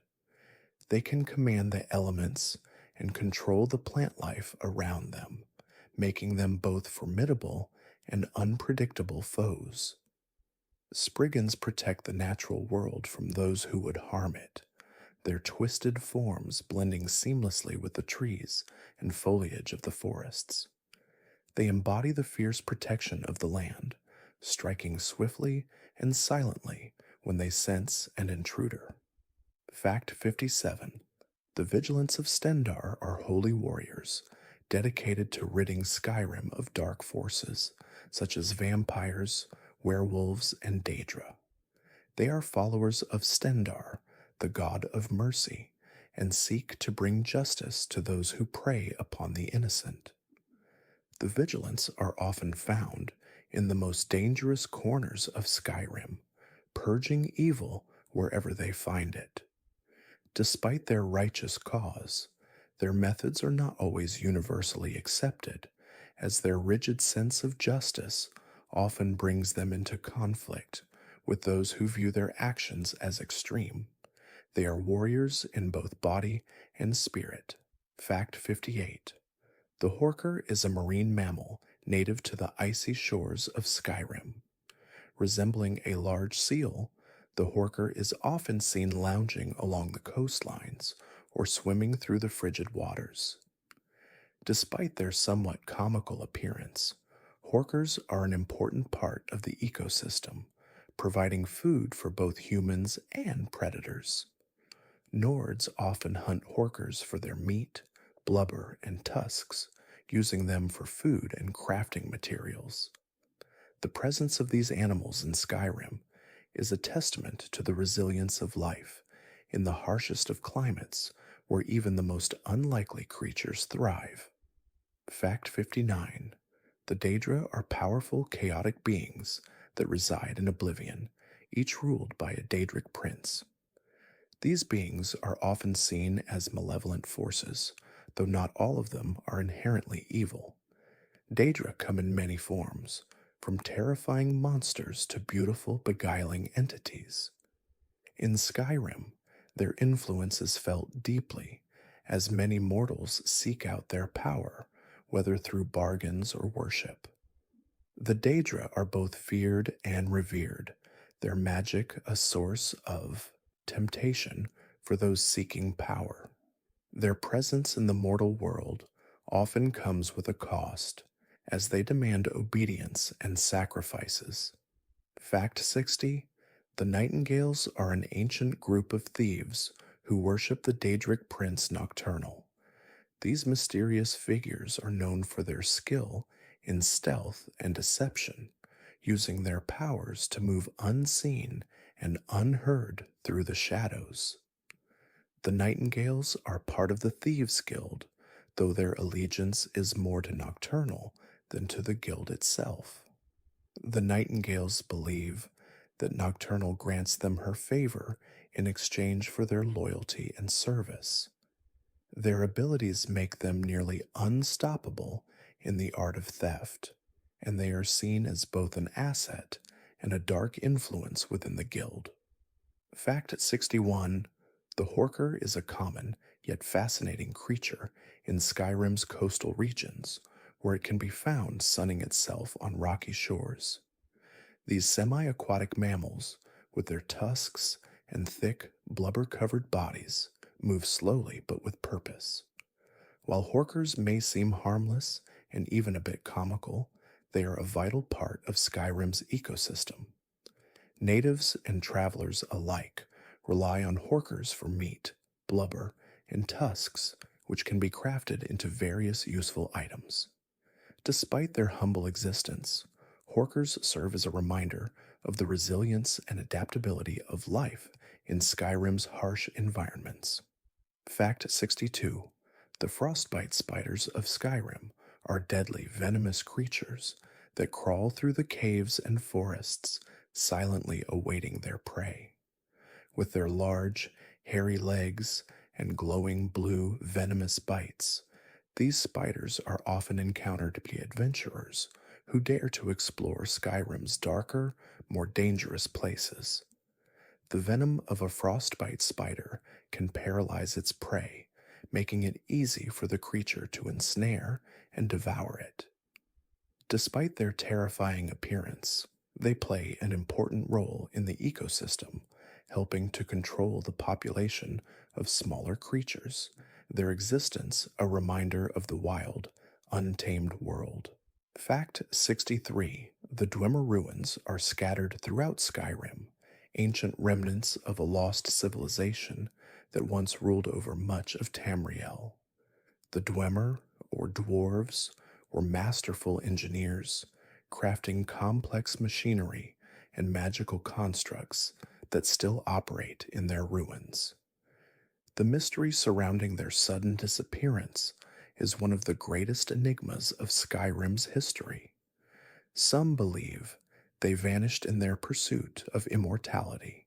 They can command the elements and control the plant life around them, making them both formidable and unpredictable foes. Spriggans protect the natural world from those who would harm it, their twisted forms blending seamlessly with the trees and foliage of the forests. They embody the fierce protection of the land, striking swiftly and silently when they sense an intruder. Fact 57. The vigilance of Stendar are holy warriors, dedicated to ridding Skyrim of dark forces, such as vampires, werewolves, and Daedra. They are followers of Stendar, the god of mercy, and seek to bring justice to those who prey upon the innocent. The vigilants are often found in the most dangerous corners of Skyrim, purging evil wherever they find it. Despite their righteous cause, their methods are not always universally accepted, as their rigid sense of justice often brings them into conflict with those who view their actions as extreme. They are warriors in both body and spirit. Fact 58. The horker is a marine mammal native to the icy shores of Skyrim. Resembling a large seal, the horker is often seen lounging along the coastlines or swimming through the frigid waters. Despite their somewhat comical appearance, horkers are an important part of the ecosystem, providing food for both humans and predators. Nords often hunt horkers for their meat, blubber, and tusks, using them for food and crafting materials. The presence of these animals in Skyrim is a testament to the resilience of life in the harshest of climates where even the most unlikely creatures thrive. Fact 59. The Daedra are powerful, chaotic beings that reside in oblivion, each ruled by a Daedric prince. These beings are often seen as malevolent forces, though not all of them are inherently evil. Daedra come in many forms, from terrifying monsters to beautiful, beguiling entities. In Skyrim, their influence is felt deeply, as many mortals seek out their power, whether through bargains or worship. The Daedra are both feared and revered, their magic a source of temptation for those seeking power. Their presence in the mortal world often comes with a cost, as they demand obedience and sacrifices. Fact 60. The Nightingales are an ancient group of thieves who worship the Daedric prince Nocturnal. These mysterious figures are known for their skill in stealth and deception, using their powers to move unseen and unheard through the shadows. The Nightingales are part of the Thieves' Guild, though their allegiance is more to Nocturnal than to the guild itself. The Nightingales believe that Nocturnal grants them her favor in exchange for their loyalty and service. Their abilities make them nearly unstoppable in the art of theft, and they are seen as both an asset and a dark influence within the guild. Fact 61. The horker is a common yet fascinating creature in Skyrim's coastal regions, where it can be found sunning itself on rocky shores. These semi-aquatic mammals, with their tusks and thick, blubber-covered bodies, move slowly but with purpose. While horkers may seem harmless and even a bit comical, they are a vital part of Skyrim's ecosystem. Natives and travelers alike rely on horkers for meat, blubber, and tusks, which can be crafted into various useful items. Despite their humble existence, horkers serve as a reminder of the resilience and adaptability of life in Skyrim's harsh environments. Fact 62. The frostbite spiders of Skyrim are deadly, venomous creatures that crawl through the caves and forests, silently awaiting their prey. With their large, hairy legs and glowing blue, venomous bites, these spiders are often encountered by adventurers who dare to explore Skyrim's darker, more dangerous places. The venom of a frostbite spider can paralyze its prey, making it easy for the creature to ensnare and devour it. Despite their terrifying appearance, they play an important role in the ecosystem, helping to control the population of smaller creatures, their existence a reminder of the wild, untamed world. Fact 63. The Dwemer ruins are scattered throughout Skyrim, ancient remnants of a lost civilization that once ruled over much of Tamriel. The Dwemer, or dwarves, were masterful engineers, crafting complex machinery and magical constructs that still operate in their ruins. The mystery surrounding their sudden disappearance is one of the greatest enigmas of Skyrim's history. Some believe they vanished in their pursuit of immortality.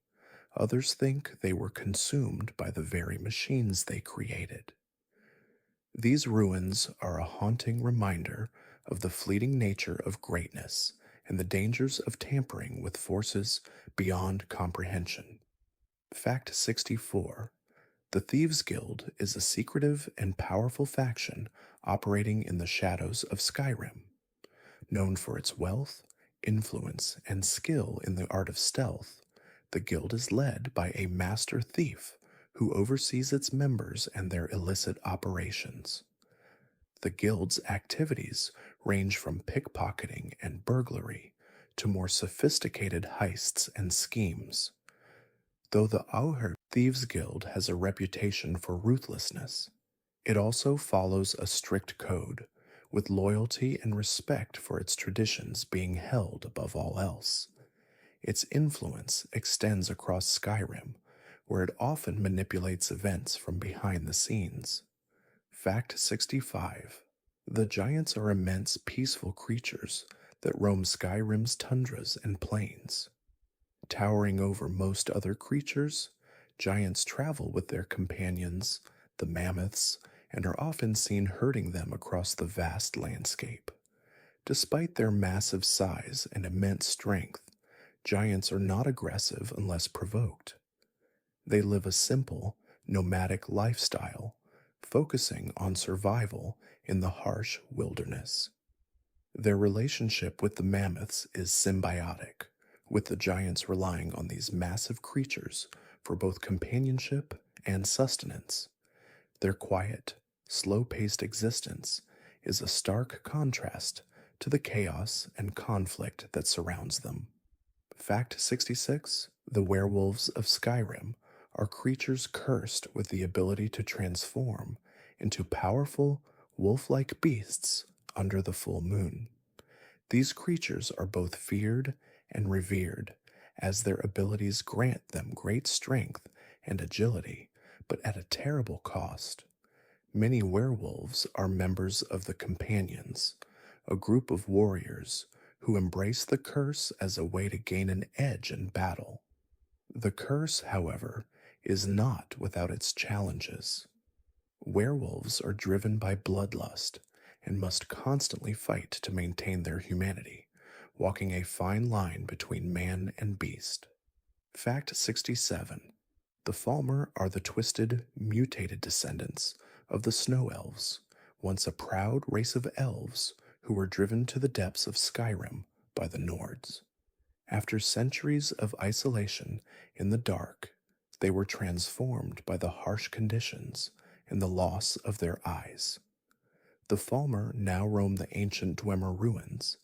Others think they were consumed by the very machines they created. These ruins are a haunting reminder of the fleeting nature of greatness and the dangers of tampering with forces beyond comprehension. Fact 64. The Thieves' Guild is a secretive and powerful faction operating in the shadows of Skyrim. Known for its wealth, influence, and skill in the art of stealth, the guild is led by a master thief who oversees its members and their illicit operations. The guild's activities range from pickpocketing and burglary to more sophisticated heists and schemes. Though the Auher Thieves Guild has a reputation for ruthlessness, it also follows a strict code, with loyalty and respect for its traditions being held above all else. Its influence extends across Skyrim, where it often manipulates events from behind the scenes. Fact 65. The giants are immense, peaceful creatures that roam Skyrim's tundras and plains. Towering over most other creatures, giants travel with their companions, the mammoths, and are often seen herding them across the vast landscape. Despite their massive size and immense strength, giants are not aggressive unless provoked. They live a simple, nomadic lifestyle, focusing on survival in the harsh wilderness. Their relationship with the mammoths is symbiotic, with the giants relying on these massive creatures for both companionship and sustenance. Their quiet, slow-paced existence is a stark contrast to the chaos and conflict that surrounds them. Fact 66. The werewolves of Skyrim are creatures cursed with the ability to transform into powerful, wolf-like beasts under the full moon. These creatures are both feared and revered, as their abilities grant them great strength and agility, but at a terrible cost. Many werewolves are members of the Companions, a group of warriors who embrace the curse as a way to gain an edge in battle. The curse, however, is not without its challenges. Werewolves are driven by bloodlust and must constantly fight to maintain their humanity, walking a fine line between man and beast. Fact 67. The Falmer are the twisted, mutated descendants of the Snow Elves, once a proud race of elves who were driven to the depths of Skyrim by the Nords. After centuries of isolation in the dark, they were transformed by the harsh conditions and the loss of their eyes. The Falmer now roam the ancient Dwemer ruins,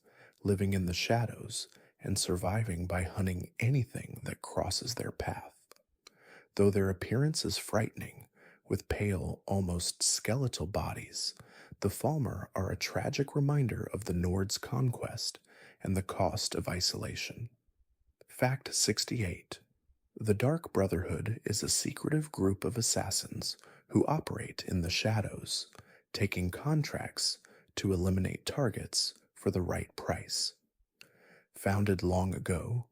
living in the shadows and surviving by hunting anything that crosses their path. Though their appearance is frightening, with pale, almost skeletal bodies, the Falmer are a tragic reminder of the Nords' conquest and the cost of isolation. Fact 68. The Dark Brotherhood is a secretive group of assassins who operate in the shadows, taking contracts to eliminate targets for the right price. Founded long ago,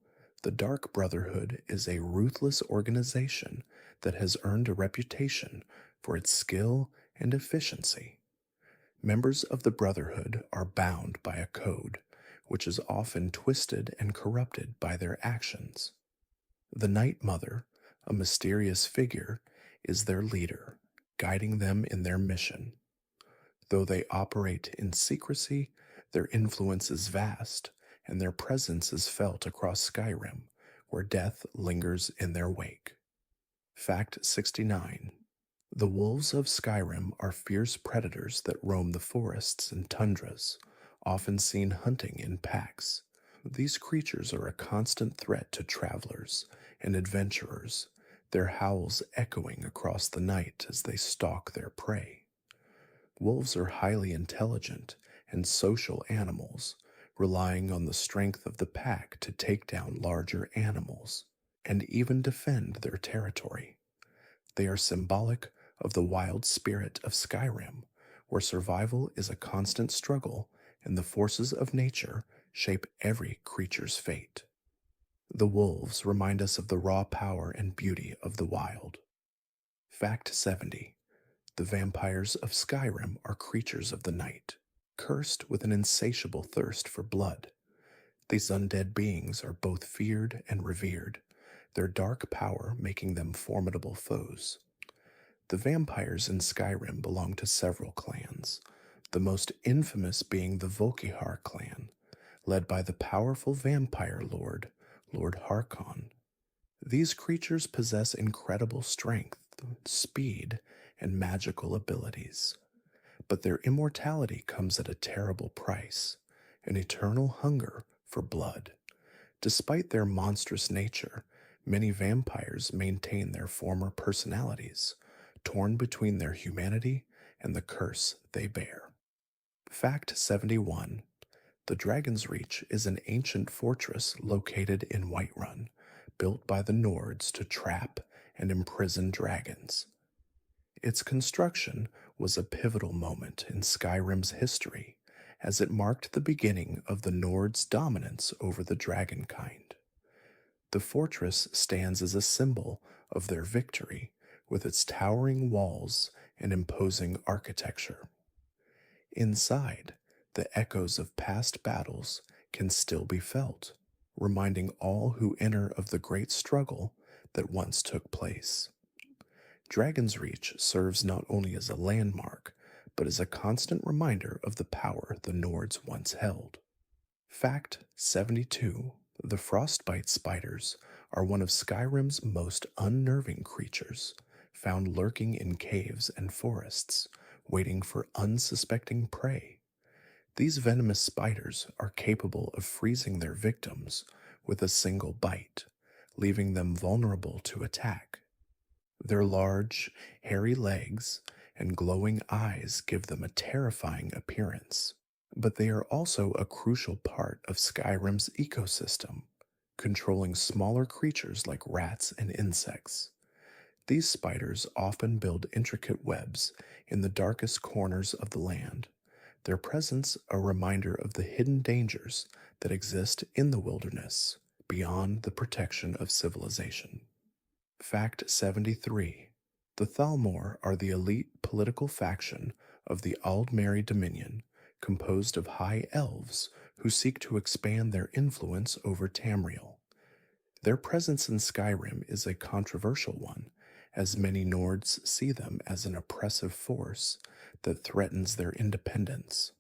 the Dark Brotherhood is a ruthless organization that has earned a reputation for its skill and efficiency. Members of the Brotherhood are bound by a code, which is often twisted and corrupted by their actions. The Night Mother, a mysterious figure, is their leader, guiding them in their mission. Though they operate in secrecy, their influence is vast, and their presence is felt across Skyrim, where death lingers in their wake. Fact 69. The wolves of Skyrim are fierce predators that roam the forests and tundras, often seen hunting in packs. These creatures are a constant threat to travelers and adventurers, their howls echoing across the night as they stalk their prey. Wolves are highly intelligent and social animals, relying on the strength of the pack to take down larger animals and even defend their territory. They are symbolic of the wild spirit of Skyrim, where survival is a constant struggle and the forces of nature shape every creature's fate. The wolves remind us of the raw power and beauty of the wild. Fact 70. The vampires of Skyrim are creatures of the night, cursed with an insatiable thirst for blood. These undead beings are both feared and revered, their dark power making them formidable foes. The vampires in Skyrim belong to several clans, the most infamous being the Volkihar clan, led by the powerful vampire lord, Lord Harkon. These creatures possess incredible strength, speed, and magical abilities. But their immortality comes at a terrible price, an eternal hunger for blood. Despite their monstrous nature, many vampires maintain their former personalities, torn between their humanity and the curse they bear. Fact 71. The Dragon's Reach is an ancient fortress located in Whiterun, built by the Nords to trap and imprison dragons. Its construction was a pivotal moment in Skyrim's history, as it marked the beginning of the Nords' dominance over the dragonkind. The fortress stands as a symbol of their victory, with its towering walls and imposing architecture. Inside, the echoes of past battles can still be felt, reminding all who enter of the great struggle that once took place. Dragon's Reach serves not only as a landmark, but as a constant reminder of the power the Nords once held. Fact 72. The frostbite spiders are one of Skyrim's most unnerving creatures, found lurking in caves and forests, waiting for unsuspecting prey. These venomous spiders are capable of freezing their victims with a single bite, leaving them vulnerable to attack. Their large, hairy legs and glowing eyes give them a terrifying appearance, but they are also a crucial part of Skyrim's ecosystem, controlling smaller creatures like rats and insects. These spiders often build intricate webs in the darkest corners of the land, their presence a reminder of the hidden dangers that exist in the wilderness beyond the protection of civilization. Fact 73. The Thalmor are the elite political faction of the Aldmeri Dominion, composed of high elves who seek to expand their influence over Tamriel. Their presence in Skyrim is a controversial one, as many Nords see them as an oppressive force that threatens their independence.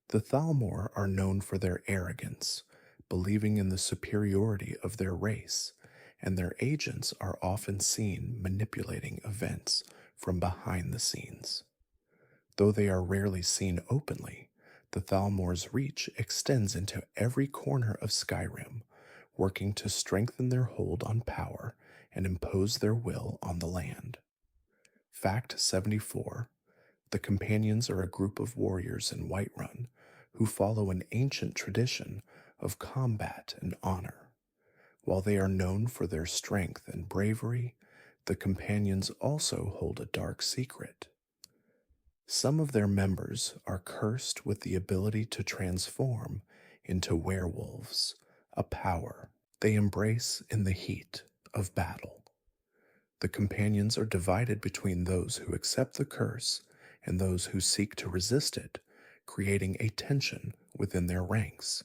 The Thalmor are known for their arrogance, believing in the superiority of their race, and their agents are often seen manipulating events from behind the scenes. Though they are rarely seen openly, the Thalmor's reach extends into every corner of Skyrim, working to strengthen their hold on power and impose their will on the land. Fact 74. The Companions are a group of warriors in Whiterun who follow an ancient tradition of combat and honor. While they are known for their strength and bravery, the Companions also hold a dark secret. Some of their members are cursed with the ability to transform into werewolves, a power they embrace in the heat of battle. The Companions are divided between those who accept the curse and those who seek to resist it, creating a tension within their ranks.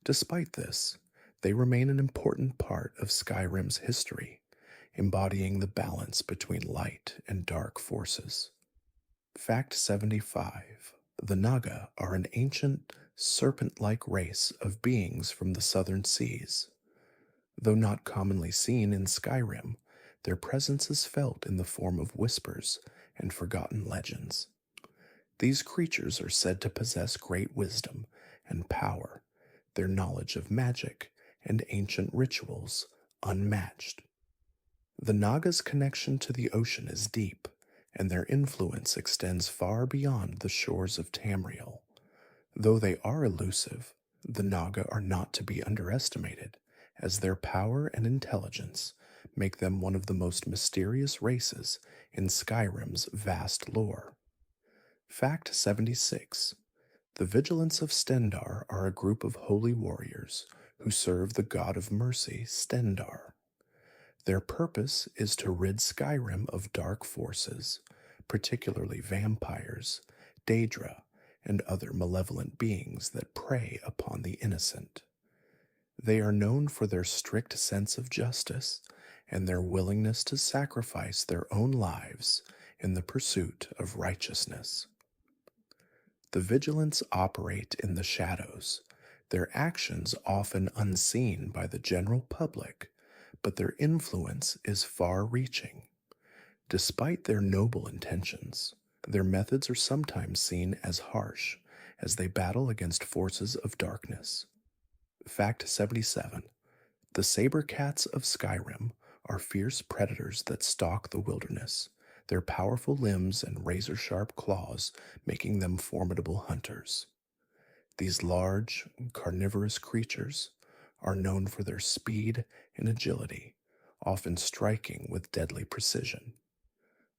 Despite this, they remain an important part of Skyrim's history, embodying the balance between light and dark forces. Fact 75. The Naga are an ancient, serpent like race of beings from the southern seas. Though not commonly seen in Skyrim, their presence is felt in the form of whispers and forgotten legends. These creatures are said to possess great wisdom and power, their knowledge of magic and ancient rituals unmatched. The Naga's connection to the ocean is deep, and their influence extends far beyond the shores of Tamriel. Though they are elusive, the Naga are not to be underestimated, as their power and intelligence make them one of the most mysterious races in Skyrim's vast lore. Fact 76. The Vigilants of Stendar are a group of holy warriors who serve the god of mercy, Stendar. Their purpose is to rid Skyrim of dark forces, particularly vampires, Daedra, and other malevolent beings that prey upon the innocent. They are known for their strict sense of justice and their willingness to sacrifice their own lives in the pursuit of righteousness. The Vigilants operate in the shadows, their actions often unseen by the general public, but their influence is far-reaching. Despite their noble intentions, their methods are sometimes seen as harsh as they battle against forces of darkness. Fact 77. The saber cats of Skyrim are fierce predators that stalk the wilderness, their powerful limbs and razor-sharp claws making them formidable hunters. These large, carnivorous creatures are known for their speed and agility, often striking with deadly precision.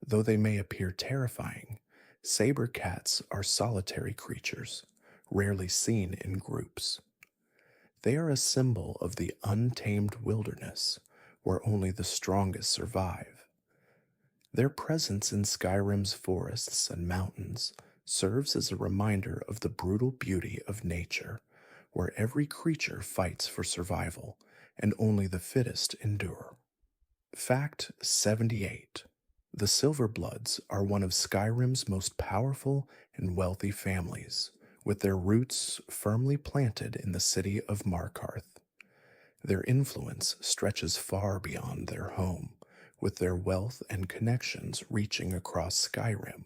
Though they may appear terrifying, saber cats are solitary creatures, rarely seen in groups. They are a symbol of the untamed wilderness, where only the strongest survive. Their presence in Skyrim's forests and mountains serves as a reminder of the brutal beauty of nature, where every creature fights for survival and only the fittest endure. Fact 78. The Silverbloods are one of Skyrim's most powerful and wealthy families, with their roots firmly planted in the city of Markarth. Their influence stretches far beyond their home, with their wealth and connections reaching across Skyrim.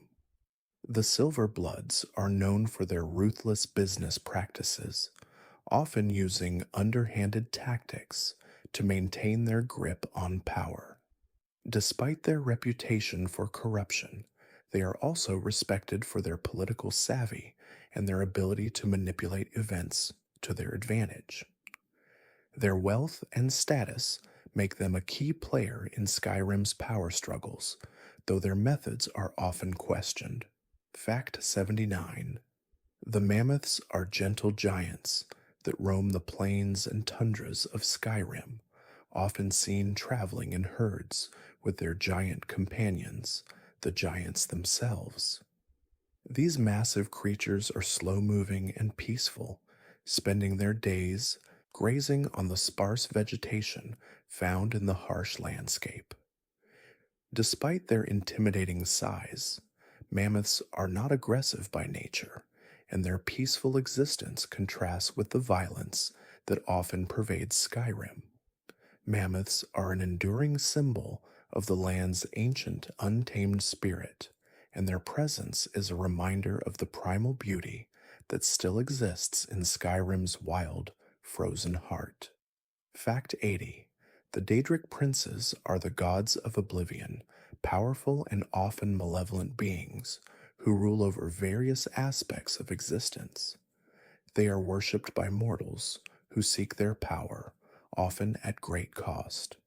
The Silverbloods are known for their ruthless business practices, often using underhanded tactics to maintain their grip on power. Despite their reputation for corruption, they are also respected for their political savvy and their ability to manipulate events to their advantage. Their wealth and status make them a key player in Skyrim's power struggles, though their methods are often questioned. Fact 79. The Mammoths are gentle giants that roam the plains and tundras of Skyrim, often seen traveling in herds with their giant companions, the giants themselves. These massive creatures are slow-moving and peaceful, spending their days grazing on the sparse vegetation found in the harsh landscape. Despite their intimidating size, mammoths are not aggressive by nature, and their peaceful existence contrasts with the violence that often pervades Skyrim. Mammoths are an enduring symbol of the land's ancient, untamed spirit, and their presence is a reminder of the primal beauty that still exists in Skyrim's wild, frozen heart. Fact 80. The Daedric princes are the gods of oblivion, powerful and often malevolent beings who rule over various aspects of existence. They are worshipped by mortals who seek their power, often at great cost.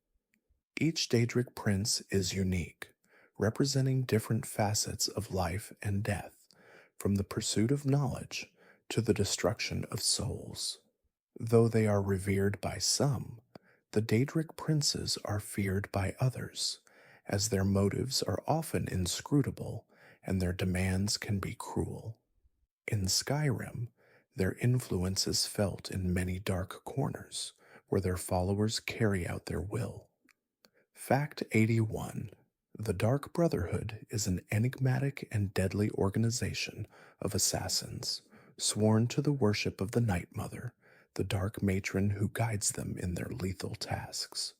Each Daedric prince is unique, representing different facets of life and death, from the pursuit of knowledge to the destruction of souls. Though they are revered by some, the Daedric princes are feared by others, as their motives are often inscrutable and their demands can be cruel. In Skyrim, Their influence is felt in many dark corners where their followers carry out their will. Fact 81. The Dark Brotherhood is an enigmatic and deadly organization of assassins, sworn to the worship of the Night Mother, the dark matron who guides them in their lethal tasks.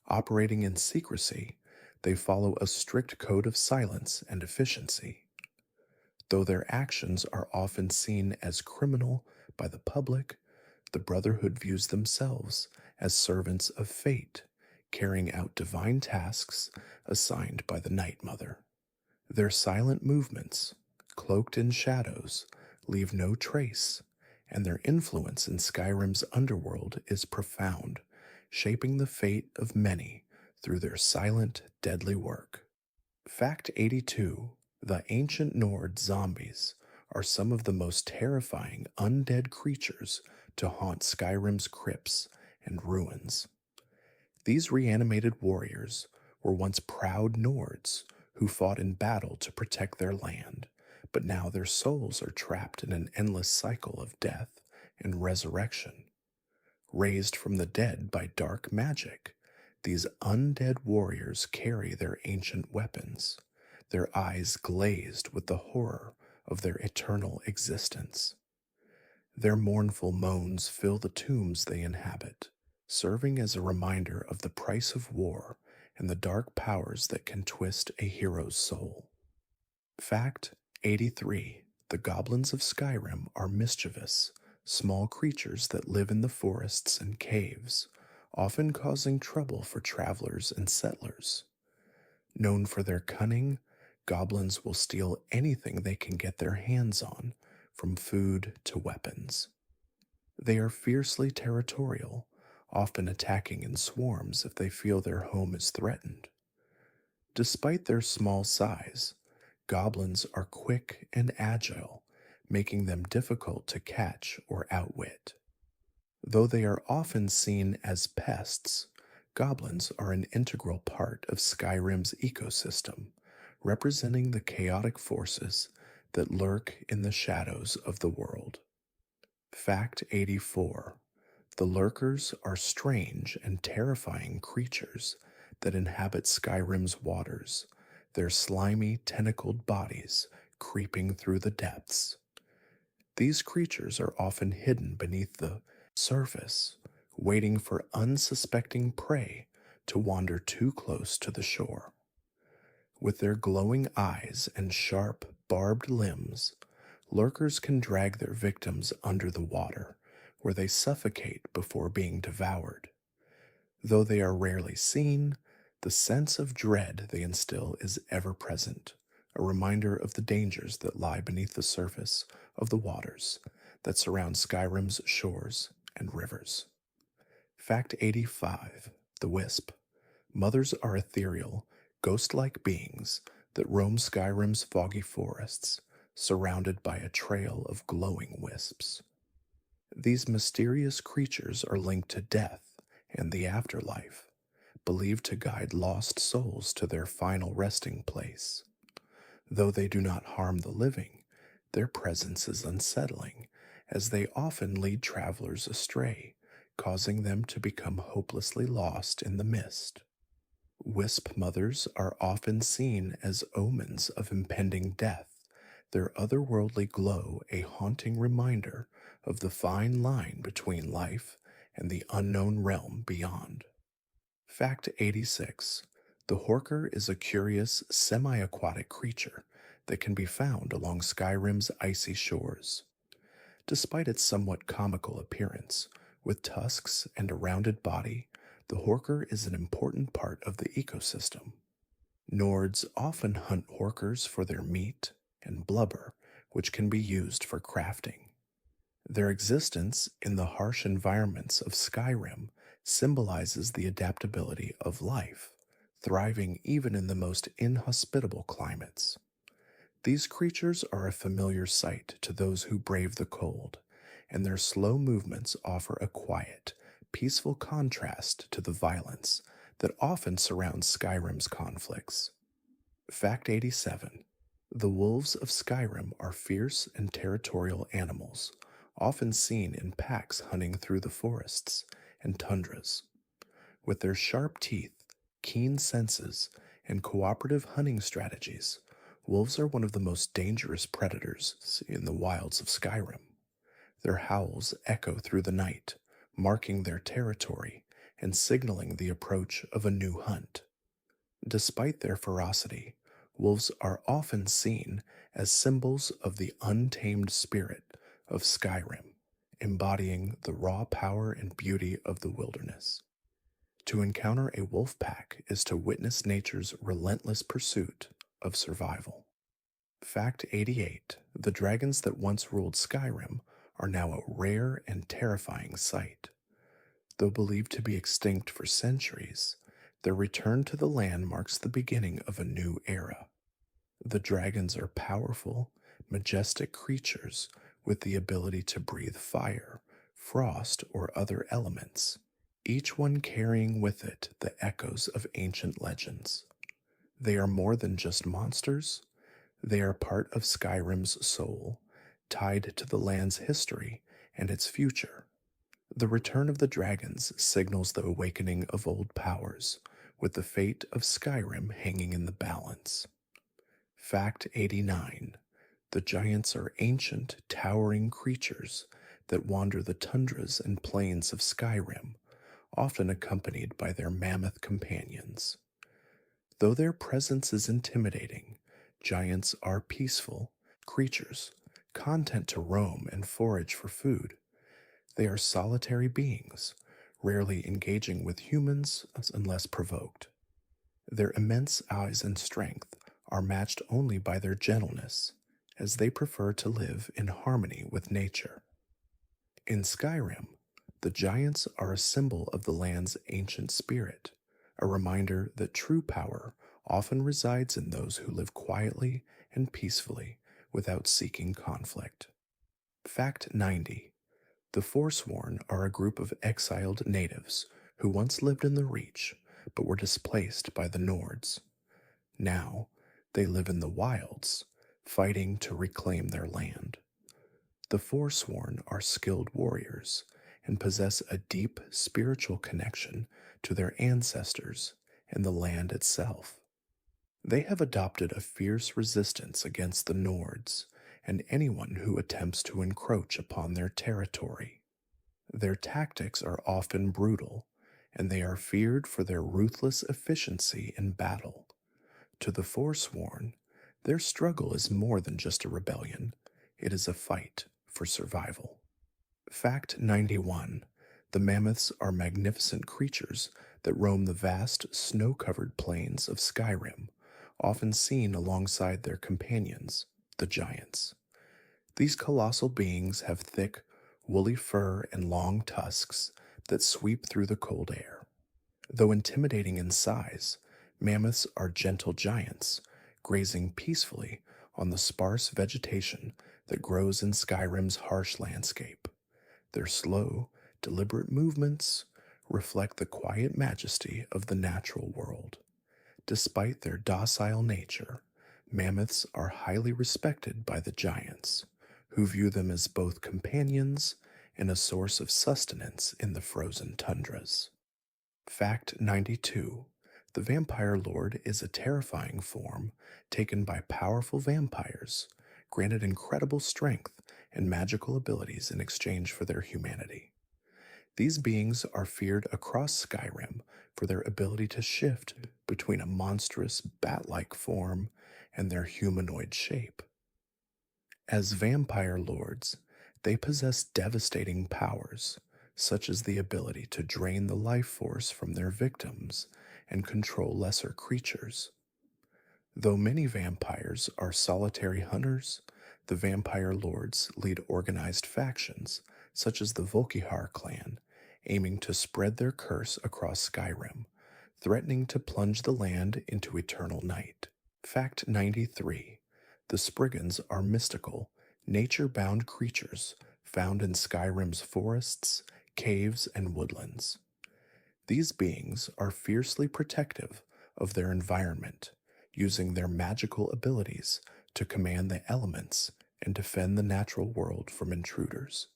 Operating in secrecy, they follow a strict code of silence and efficiency. Though their actions are often seen as criminal by the public, the Brotherhood views themselves as servants of fate, carrying out divine tasks assigned by the Night Mother. Their silent movements, cloaked in shadows, leave no trace, and their influence in Skyrim's underworld is profound, shaping the fate of many through their silent, deadly work. Fact 82. The ancient Nord zombies are some of the most terrifying undead creatures to haunt Skyrim's crypts and ruins. These reanimated warriors were once proud Nords who fought in battle to protect their land, but now their souls are trapped in an endless cycle of death and resurrection. Raised from the dead by dark magic, these undead warriors carry their ancient weapons, their eyes glazed with the horror of their eternal existence. Their mournful moans fill the tombs they inhabit, serving as a reminder of the price of war and the dark powers that can twist a hero's soul. Fact 83. The goblins of Skyrim are mischievous, small creatures that live in the forests and caves, often causing trouble for travelers and settlers. Known for their cunning, goblins will steal anything they can get their hands on, from food to weapons. They are fiercely territorial, often attacking in swarms if they feel their home is threatened. Despite their small size, goblins are quick and agile, making them difficult to catch or outwit. Though they are often seen as pests, goblins are an integral part of Skyrim's ecosystem, representing the chaotic forces that lurk in the shadows of the world. Fact 84. The Lurkers are strange and terrifying creatures that inhabit Skyrim's waters, their slimy, tentacled bodies creeping through the depths. These creatures are often hidden beneath the surface, waiting for unsuspecting prey to wander too close to the shore. With their glowing eyes and sharp, barbed limbs, lurkers can drag their victims under the water, where they suffocate before being devoured. Though they are rarely seen, the sense of dread they instill is ever present, a reminder of the dangers that lie beneath the surface of the waters that surround Skyrim's shores and rivers. Fact 85. The Wisp. Mothers are ethereal, ghost-like beings that roam Skyrim's foggy forests, surrounded by a trail of glowing wisps. These mysterious creatures are linked to death and the afterlife, believed to guide lost souls to their final resting place. Though they do not harm the living, their presence is unsettling, as they often lead travelers astray, causing them to become hopelessly lost in the mist. Wisp mothers are often seen as omens of impending death, their otherworldly glow a haunting reminder of the fine line between life and the unknown realm beyond. Fact 86. The Horker is a curious, semi-aquatic creature that can be found along Skyrim's icy shores. Despite its somewhat comical appearance, with tusks and a rounded body, the Horker is an important part of the ecosystem. Nords often hunt Horkers for their meat and blubber, which can be used for crafting. Their existence in the harsh environments of Skyrim symbolizes the adaptability of life, thriving even in the most inhospitable climates. These creatures are a familiar sight to those who brave the cold, and their slow movements offer a quiet, peaceful contrast to the violence that often surrounds Skyrim's conflicts. Fact 87. The wolves of Skyrim are fierce and territorial animals, often seen in packs hunting through the forests and tundras. With their sharp teeth, keen senses, and cooperative hunting strategies, wolves are one of the most dangerous predators in the wilds of Skyrim. Their howls echo through the night, marking their territory and signaling the approach of a new hunt. Despite their ferocity, wolves are often seen as symbols of the untamed spirit of Skyrim, embodying the raw power and beauty of the wilderness. To encounter a wolf pack is to witness nature's relentless pursuit of survival. Fact 88: the dragons that once ruled Skyrim are now a rare and terrifying sight. Though believed to be extinct for centuries, their return to the land marks the beginning of a new era. The dragons are powerful, majestic creatures with the ability to breathe fire, frost, or other elements, each one carrying with it the echoes of ancient legends. They are more than just monsters, they are part of Skyrim's soul, tied to the land's history and its future. The return of the dragons signals the awakening of old powers, with the fate of Skyrim hanging in the balance. Fact 89: the giants are ancient, towering creatures that wander the tundras and plains of Skyrim, often accompanied by their mammoth companions. Though their presence is intimidating, giants are peaceful creatures, content to roam and forage for food. They are solitary beings, rarely engaging with humans unless provoked. Their immense eyes and strength are matched only by their gentleness, as they prefer to live in harmony with nature. In Skyrim, the giants are a symbol of the land's ancient spirit, a reminder that true power often resides in those who live quietly and peacefully without seeking conflict. Fact 90: the Forsworn are a group of exiled natives who once lived in the Reach but were displaced by the Nords. Now, they live in the wilds, fighting to reclaim their land. The Forsworn are skilled warriors and possess a deep spiritual connection to their ancestors and the land itself. They have adopted a fierce resistance against the Nords and anyone who attempts to encroach upon their territory. Their tactics are often brutal, and they are feared for their ruthless efficiency in battle. To the Forsworn, their struggle is more than just a rebellion, it is a fight for survival. Fact 91: the mammoths are magnificent creatures that roam the vast, snow covered plains of Skyrim, often seen alongside their companions, the giants. These colossal beings have thick, woolly fur and long tusks that sweep through the cold air. Though intimidating in size, mammoths are gentle giants, grazing peacefully on the sparse vegetation that grows in Skyrim's harsh landscape. Their slow, deliberate movements reflect the quiet majesty of the natural world. Despite their docile nature, mammoths are highly respected by the giants, who view them as both companions and a source of sustenance in the frozen tundras. Fact 92: the Vampire Lord is a terrifying form taken by powerful vampires, granted incredible strength and magical abilities in exchange for their humanity. These beings are feared across Skyrim for their ability to shift between a monstrous bat-like form and their humanoid shape. As vampire lords, they possess devastating powers, such as the ability to drain the life force from their victims and control lesser creatures. Though many vampires are solitary hunters, the vampire lords lead organized factions, such as the Volkihar clan, aiming to spread their curse across Skyrim, threatening to plunge the land into eternal night. Fact 93: the Spriggans are mystical, nature-bound creatures found in Skyrim's forests, caves, and woodlands. These beings are fiercely protective of their environment, using their magical abilities to command the elements and defend the natural world from intruders.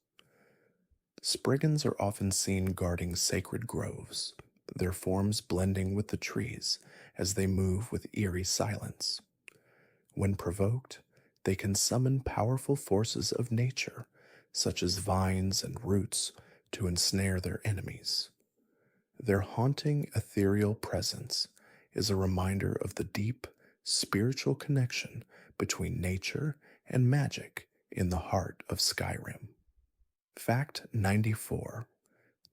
Spriggans are often seen guarding sacred groves, their forms blending with the trees as they move with eerie silence. When provoked, they can summon powerful forces of nature, such as vines and roots, to ensnare their enemies. Their haunting ethereal presence is a reminder of the deep, spiritual connection between nature and magic in the heart of Skyrim. Fact 94.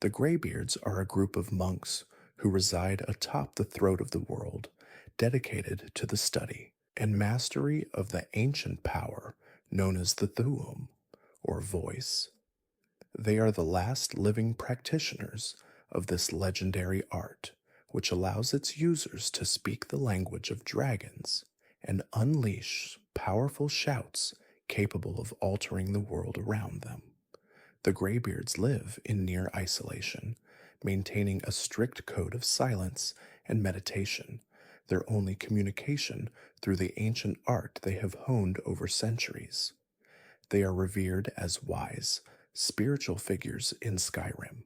The Greybeards are a group of monks who reside atop the throat of the world, dedicated to the study and mastery of the ancient power known as the Thuum, or voice. They are the last living practitioners of this legendary art, which allows its users to speak the language of dragons and unleash powerful shouts capable of altering the world around them. The Greybeards live in near isolation, maintaining a strict code of silence and meditation, their only communication through the ancient art they have honed over centuries. They are revered as wise, spiritual figures in Skyrim.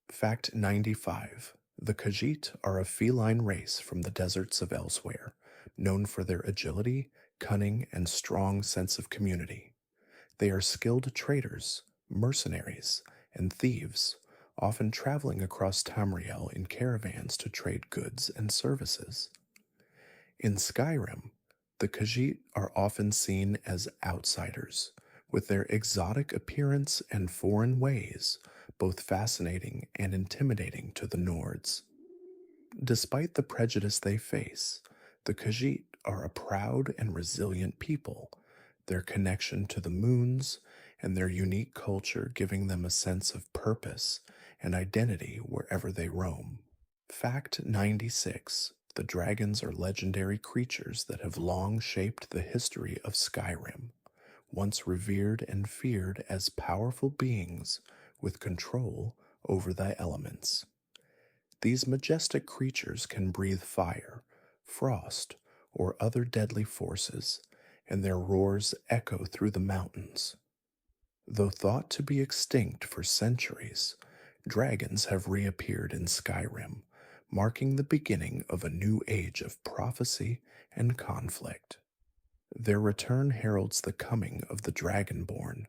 Fact 95. The Khajiit are a feline race from the deserts of elsewhere, known for their agility, cunning, and strong sense of community. They are skilled traders, mercenaries, and thieves, often traveling across Tamriel in caravans to trade goods and services. In Skyrim, the Khajiit are often seen as outsiders, with their exotic appearance and foreign ways both fascinating and intimidating to the Nords. Despite the prejudice they face, the Khajiit are a proud and resilient people, their connection to the moons and their unique culture giving them a sense of purpose and identity wherever they roam. Fact 96. The dragons are legendary creatures that have long shaped the history of Skyrim, once revered and feared as powerful beings with control over the elements. These majestic creatures can breathe fire, frost, or other deadly forces, and their roars echo through the mountains. Though thought to be extinct for centuries, dragons have reappeared in Skyrim, marking the beginning of a new age of prophecy and conflict. Their return heralds the coming of the Dragonborn,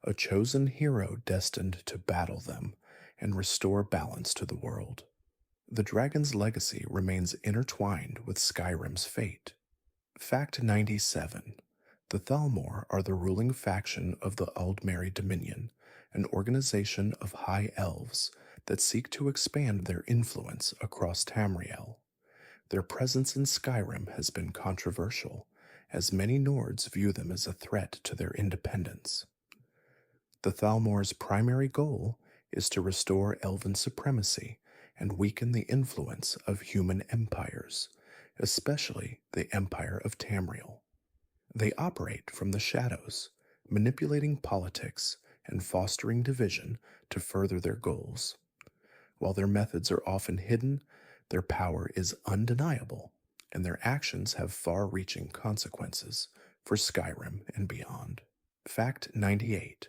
a chosen hero destined to battle them and restore balance to the world. The dragon's legacy remains intertwined with Skyrim's fate. Fact 97. The Thalmor are the ruling faction of the Aldmeri Dominion, an organization of high elves that seek to expand their influence across Tamriel. Their presence in Skyrim has been controversial, as many Nords view them as a threat to their independence. The Thalmor's primary goal is to restore elven supremacy and weaken the influence of human empires, especially the Empire of Tamriel. They operate from the shadows, manipulating politics and fostering division to further their goals. While their methods are often hidden, their power is undeniable, and their actions have far-reaching consequences for Skyrim and beyond. Fact 98.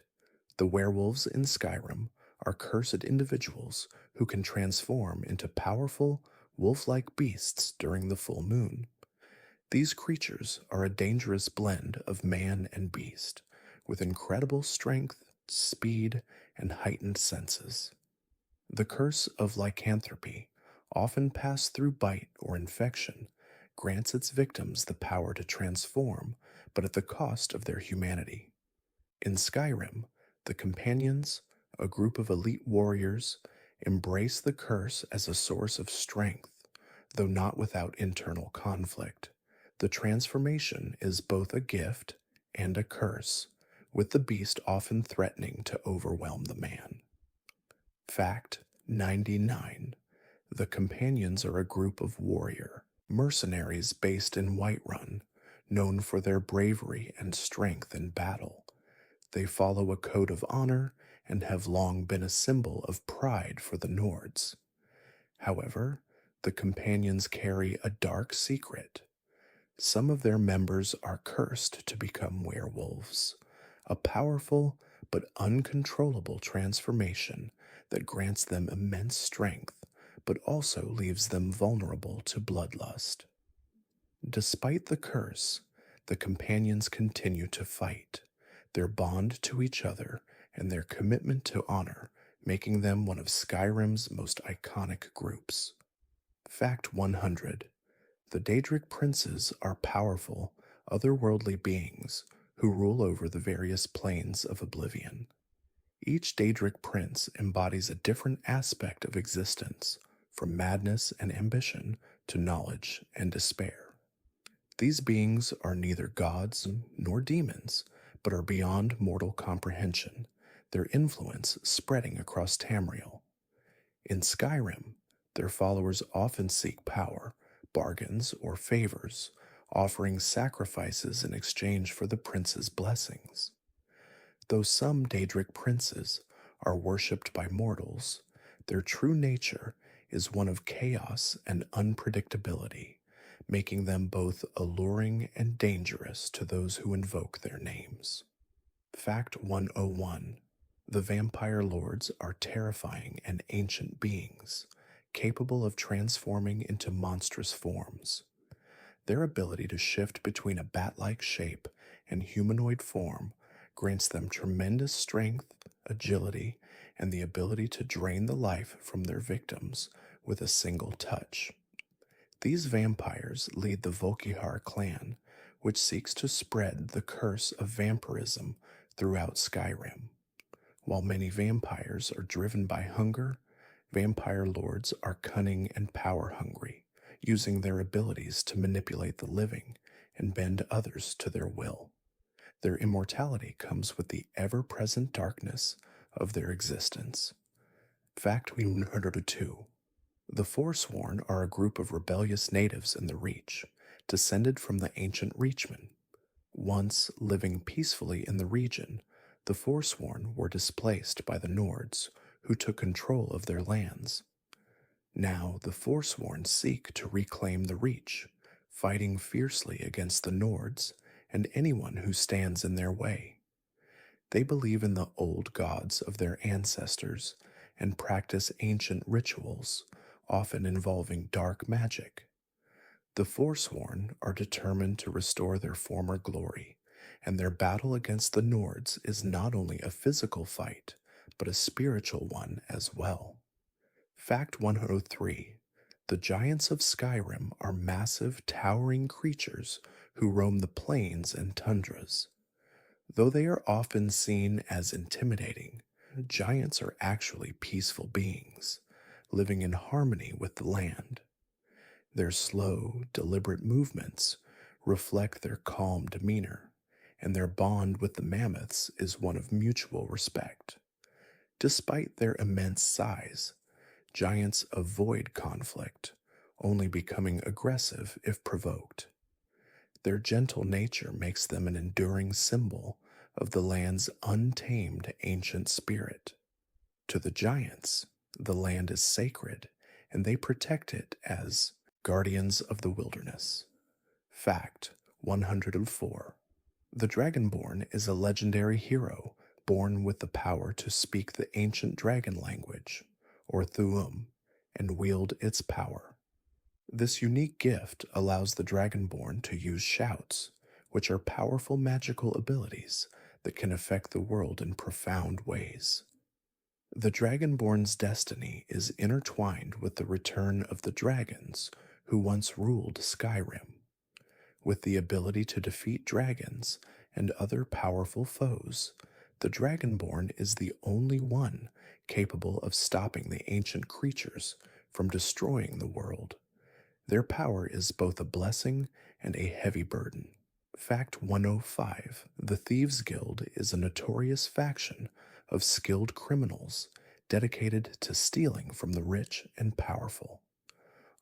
The werewolves in Skyrim are cursed individuals who can transform into powerful, wolf-like beasts during the full moon. These creatures are a dangerous blend of man and beast, with incredible strength, speed, and heightened senses. The curse of lycanthropy, often passed through bite or infection, grants its victims the power to transform, but at the cost of their humanity. In Skyrim, the Companions, a group of elite warriors, embrace the curse as a source of strength, though not without internal conflict. The transformation is both a gift and a curse, with the beast often threatening to overwhelm the man. Fact 99. The Companions are a group of warrior mercenaries based in Whiterun, known for their bravery and strength in battle. They follow a code of honor and have long been a symbol of pride for the Nords. However, the Companions carry a dark secret. Some of their members are cursed to become werewolves, a powerful but uncontrollable transformation that grants them immense strength, but also leaves them vulnerable to bloodlust. Despite the curse, the companions continue to fight, their bond to each other and their commitment to honor making them one of Skyrim's most iconic groups. Fact 100. The Daedric princes are powerful, otherworldly beings who rule over the various planes of oblivion. Each Daedric prince embodies a different aspect of existence, from madness and ambition to knowledge and despair. These beings are neither gods nor demons, but are beyond mortal comprehension, their influence spreading across Tamriel. In Skyrim, their followers often seek power, bargains, or favors, offering sacrifices in exchange for the prince's blessings. Though some Daedric princes are worshipped by mortals, their true nature is one of chaos and unpredictability, making them both alluring and dangerous to those who invoke their names. Fact 101. The vampire lords are terrifying and ancient beings, capable of transforming into monstrous forms. Their ability to shift between a bat-like shape and humanoid form grants them tremendous strength, agility, and the ability to drain the life from their victims with a single touch. These vampires lead the Volkihar clan, which seeks to spread the curse of vampirism throughout Skyrim. While many vampires are driven by hunger, vampire lords are cunning and power hungry, using their abilities to manipulate the living and bend others to their will. Their immortality comes with the ever-present darkness of their existence. Fact 102. The Forsworn are a group of rebellious natives in the Reach, descended from the ancient Reachmen. Once living peacefully in the region, the Forsworn were displaced by the Nords, who took control of their lands. Now the Forsworn seek to reclaim the Reach, fighting fiercely against the Nords and anyone who stands in their way. They believe in the old gods of their ancestors and practice ancient rituals, often involving dark magic. The Forsworn are determined to restore their former glory, and their battle against the Nords is not only a physical fight, but a spiritual one as well. Fact 103. The giants of Skyrim are massive, towering creatures who roam the plains and tundras. Though they are often seen as intimidating, giants are actually peaceful beings, living in harmony with the land. Their slow, deliberate movements reflect their calm demeanor, and their bond with the mammoths is one of mutual respect. Despite their immense size, giants avoid conflict, only becoming aggressive if provoked. Their gentle nature makes them an enduring symbol of the land's untamed ancient spirit. To the giants, the land is sacred, and they protect it as guardians of the wilderness. Fact 104. The Dragonborn is a legendary hero born with the power to speak the ancient dragon language, or Thu'um, and wield its power. This unique gift allows the Dragonborn to use shouts, which are powerful magical abilities that can affect the world in profound ways. The Dragonborn's destiny is intertwined with the return of the dragons who once ruled Skyrim. With the ability to defeat dragons and other powerful foes, the Dragonborn is the only one capable of stopping the ancient creatures from destroying the world. Their power is both a blessing and a heavy burden. Fact 105. The Thieves' Guild is a notorious faction of skilled criminals dedicated to stealing from the rich and powerful.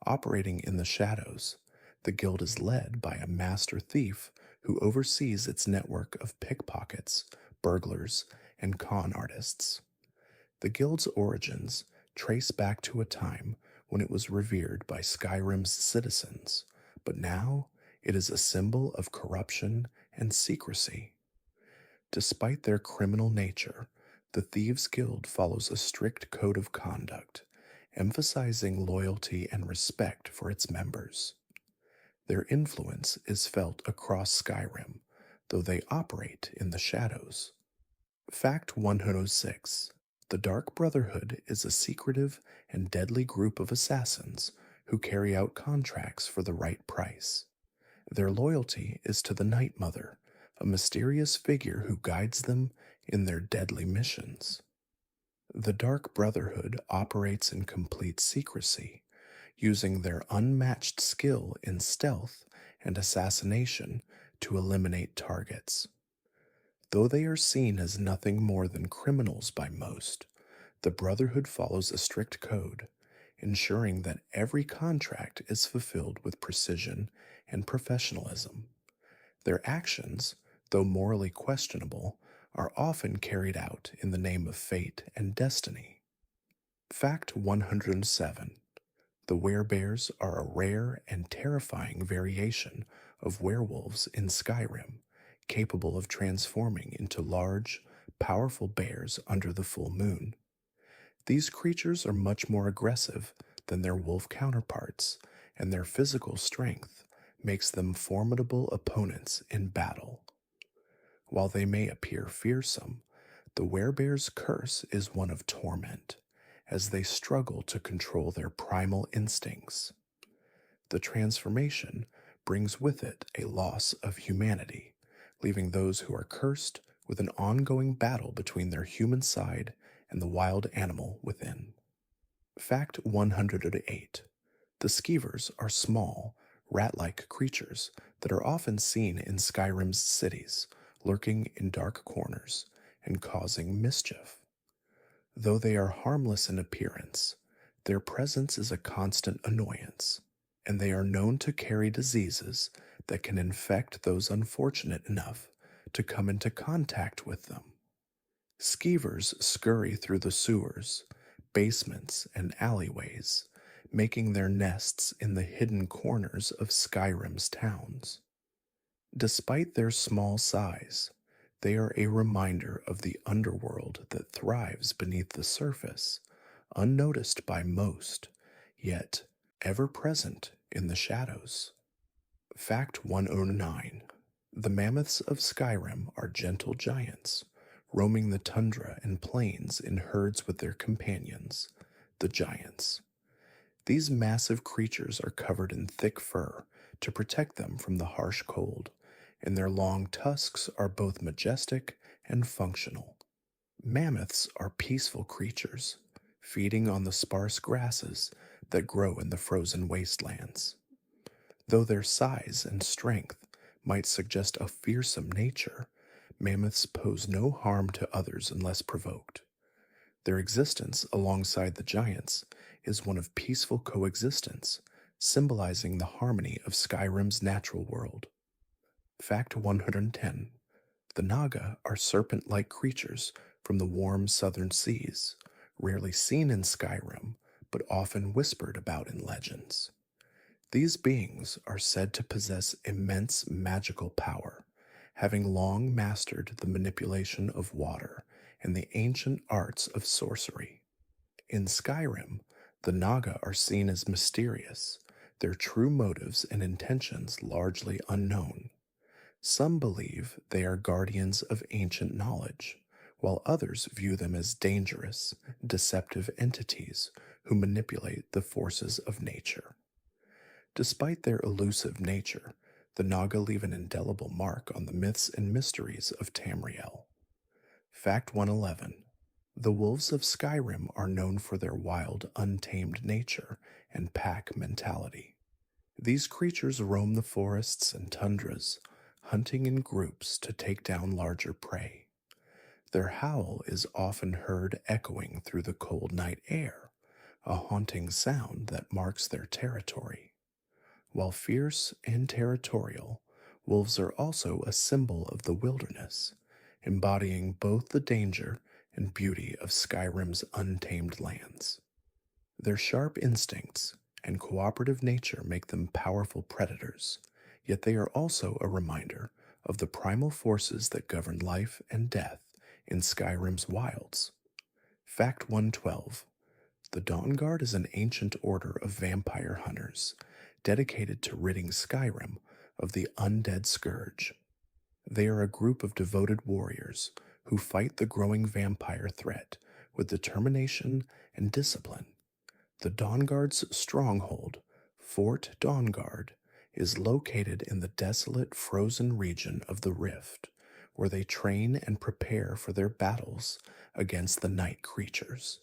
Operating in the shadows, the guild is led by a master thief who oversees its network of pickpockets, burglars, and con artists. The guild's origins trace back to a time when it was revered by Skyrim's citizens, but now it is a symbol of corruption and secrecy. Despite their criminal nature, the Thieves Guild follows a strict code of conduct, emphasizing loyalty and respect for its members. Their influence is felt across Skyrim, though they operate in the shadows. Fact 106: the Dark Brotherhood is a secretive and deadly group of assassins who carry out contracts for the right price. Their loyalty is to the Night Mother, a mysterious figure who guides them in their deadly missions. The Dark Brotherhood operates in complete secrecy, using their unmatched skill in stealth and assassination to eliminate targets. Though they are seen as nothing more than criminals by most, the Brotherhood follows a strict code, ensuring that every contract is fulfilled with precision and professionalism. Their actions, though morally questionable, are often carried out in the name of fate and destiny. Fact 107: the werebears are a rare and terrifying variation of werewolves in Skyrim, capable of transforming into large, powerful bears under the full moon. These creatures are much more aggressive than their wolf counterparts, and their physical strength makes them formidable opponents in battle. While they may appear fearsome, the werebear's curse is one of torment, as they struggle to control their primal instincts. The transformation brings with it a loss of humanity, leaving those who are cursed with an ongoing battle between their human side and the wild animal within. Fact 108: the Skeevers are small, rat like creatures that are often seen in Skyrim's cities, lurking in dark corners and causing mischief. Though they are harmless in appearance, their presence is a constant annoyance, and they are known to carry diseases that can infect those unfortunate enough to come into contact with them. Skeevers scurry through the sewers, basements, and alleyways, making their nests in the hidden corners of Skyrim's towns. Despite their small size, they are a reminder of the underworld that thrives beneath the surface, unnoticed by most, yet ever present in the shadows. Fact 109: the mammoths of Skyrim are gentle giants, roaming the tundra and plains in herds with their companions, the giants. These massive creatures are covered in thick fur to protect them from the harsh cold, and their long tusks are both majestic and functional. Mammoths are peaceful creatures, feeding on the sparse grasses that grow in the frozen wastelands. Though their size and strength might suggest a fearsome nature, mammoths pose no harm to others unless provoked. Their existence alongside the giants is one of peaceful coexistence, symbolizing the harmony of Skyrim's natural world. Fact 110: the Naga are serpent like creatures from the warm southern seas, rarely seen in Skyrim, but often whispered about in legends. These beings are said to possess immense magical power, having long mastered the manipulation of water and the ancient arts of sorcery. In Skyrim, the Naga are seen as mysterious, their true motives and intentions largely unknown. Some believe they are guardians of ancient knowledge, while others view them as dangerous, deceptive entities who manipulate the forces of nature. Despite their elusive nature, the Naga leave an indelible mark on the myths and mysteries of Tamriel. Fact 111: the wolves of Skyrim are known for their wild, untamed nature and pack mentality. These creatures roam the forests and tundras, hunting in groups to take down larger prey. Their howl is often heard echoing through the cold night air, a haunting sound that marks their territory. While fierce and territorial, wolves are also a symbol of the wilderness, embodying both the danger and beauty of Skyrim's untamed lands. Their sharp instincts and cooperative nature make them powerful predators, yet they are also a reminder of the primal forces that govern life and death in Skyrim's wilds. Fact 112. The Dawnguard is an ancient order of vampire hunters dedicated to ridding Skyrim of the undead scourge. They are a group of devoted warriors who fight the growing vampire threat with determination and discipline. The Dawnguard's stronghold, Fort Dawnguard, is located in the desolate frozen region of the Rift, where they train and prepare for their battles against the night creatures.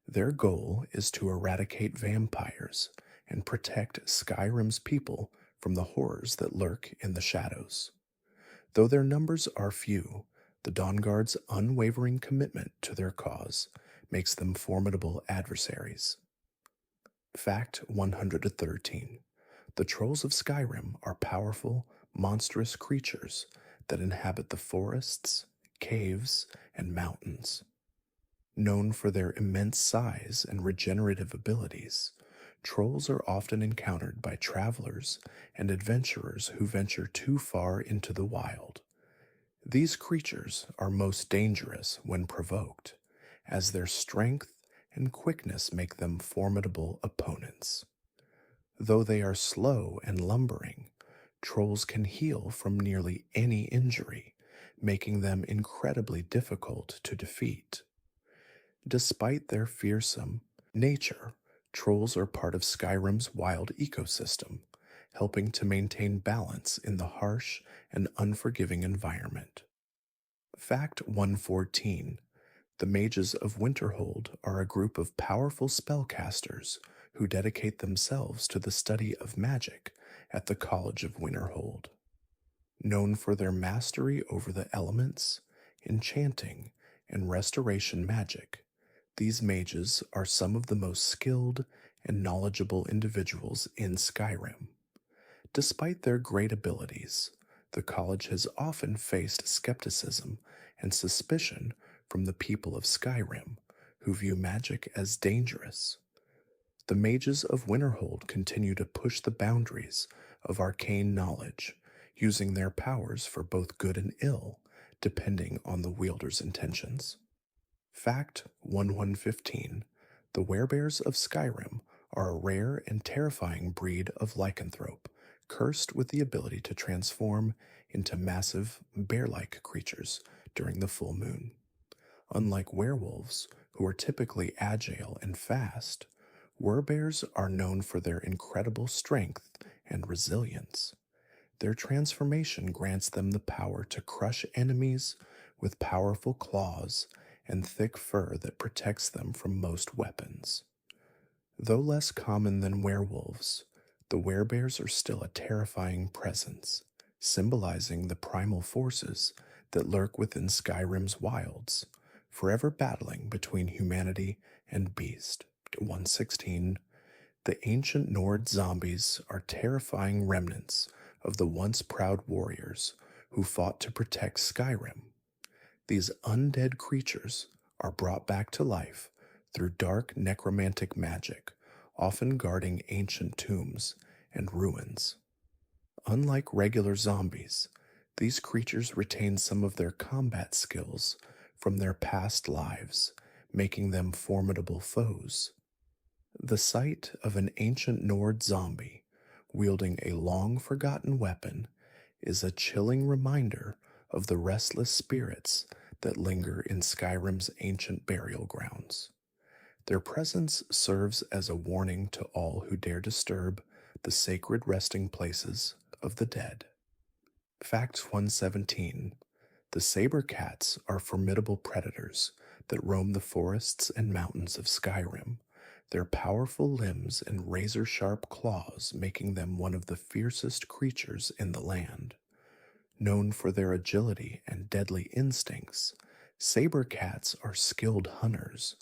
Their goal is to eradicate vampires and protect Skyrim's people from the horrors that lurk in the shadows. Though their numbers are few, the Dawnguard's unwavering commitment to their cause makes them formidable adversaries. Fact 113. The Trolls of Skyrim are powerful, monstrous creatures that inhabit the forests, caves, and mountains. Known for their immense size and regenerative abilities, trolls are often encountered by travelers and adventurers who venture too far into the wild. These creatures are most dangerous when provoked, as their strength and quickness make them formidable opponents. Though they are slow and lumbering, trolls can heal from nearly any injury, making them incredibly difficult to defeat. Despite their fearsome nature, trolls are part of Skyrim's wild ecosystem, helping to maintain balance in the harsh and unforgiving environment. Fact 114. The Mages of Winterhold are a group of powerful spellcasters who dedicate themselves to the study of magic at the College of Winterhold. Known for their mastery over the elements, enchanting, and restoration magic, these mages are some of the most skilled and knowledgeable individuals in Skyrim. Despite their great abilities, the college has often faced skepticism and suspicion from the people of Skyrim, who view magic as dangerous. The mages of Winterhold continue to push the boundaries of arcane knowledge, using their powers for both good and ill, depending on the wielder's intentions. Fact 1115. The Werebears of Skyrim are a rare and terrifying breed of lycanthrope, cursed with the ability to transform into massive, bear-like creatures during the full moon. Unlike werewolves, who are typically agile and fast, werebears are known for their incredible strength and resilience. Their transformation grants them the power to crush enemies with powerful claws and thick fur that protects them from most weapons. Though less common than werewolves, the werebears are still a terrifying presence, symbolizing the primal forces that lurk within Skyrim's wilds, forever battling between humanity and beast. 116. The ancient Nord zombies are terrifying remnants of the once proud warriors who fought to protect Skyrim. These undead creatures are brought back to life through dark necromantic magic, often guarding ancient tombs and ruins. Unlike regular zombies, these creatures retain some of their combat skills from their past lives, making them formidable foes. The sight of an ancient Nord zombie wielding a long-forgotten weapon is a chilling reminder of the restless spirits that linger in Skyrim's ancient burial grounds. Their presence serves as a warning to all who dare disturb the sacred resting places of the dead. Fact 117. The saber cats are formidable predators that roam the forests and mountains of Skyrim, their powerful limbs and razor-sharp claws making them one of the fiercest creatures in the land. Known for their agility and deadly instincts, saber cats are skilled hunters,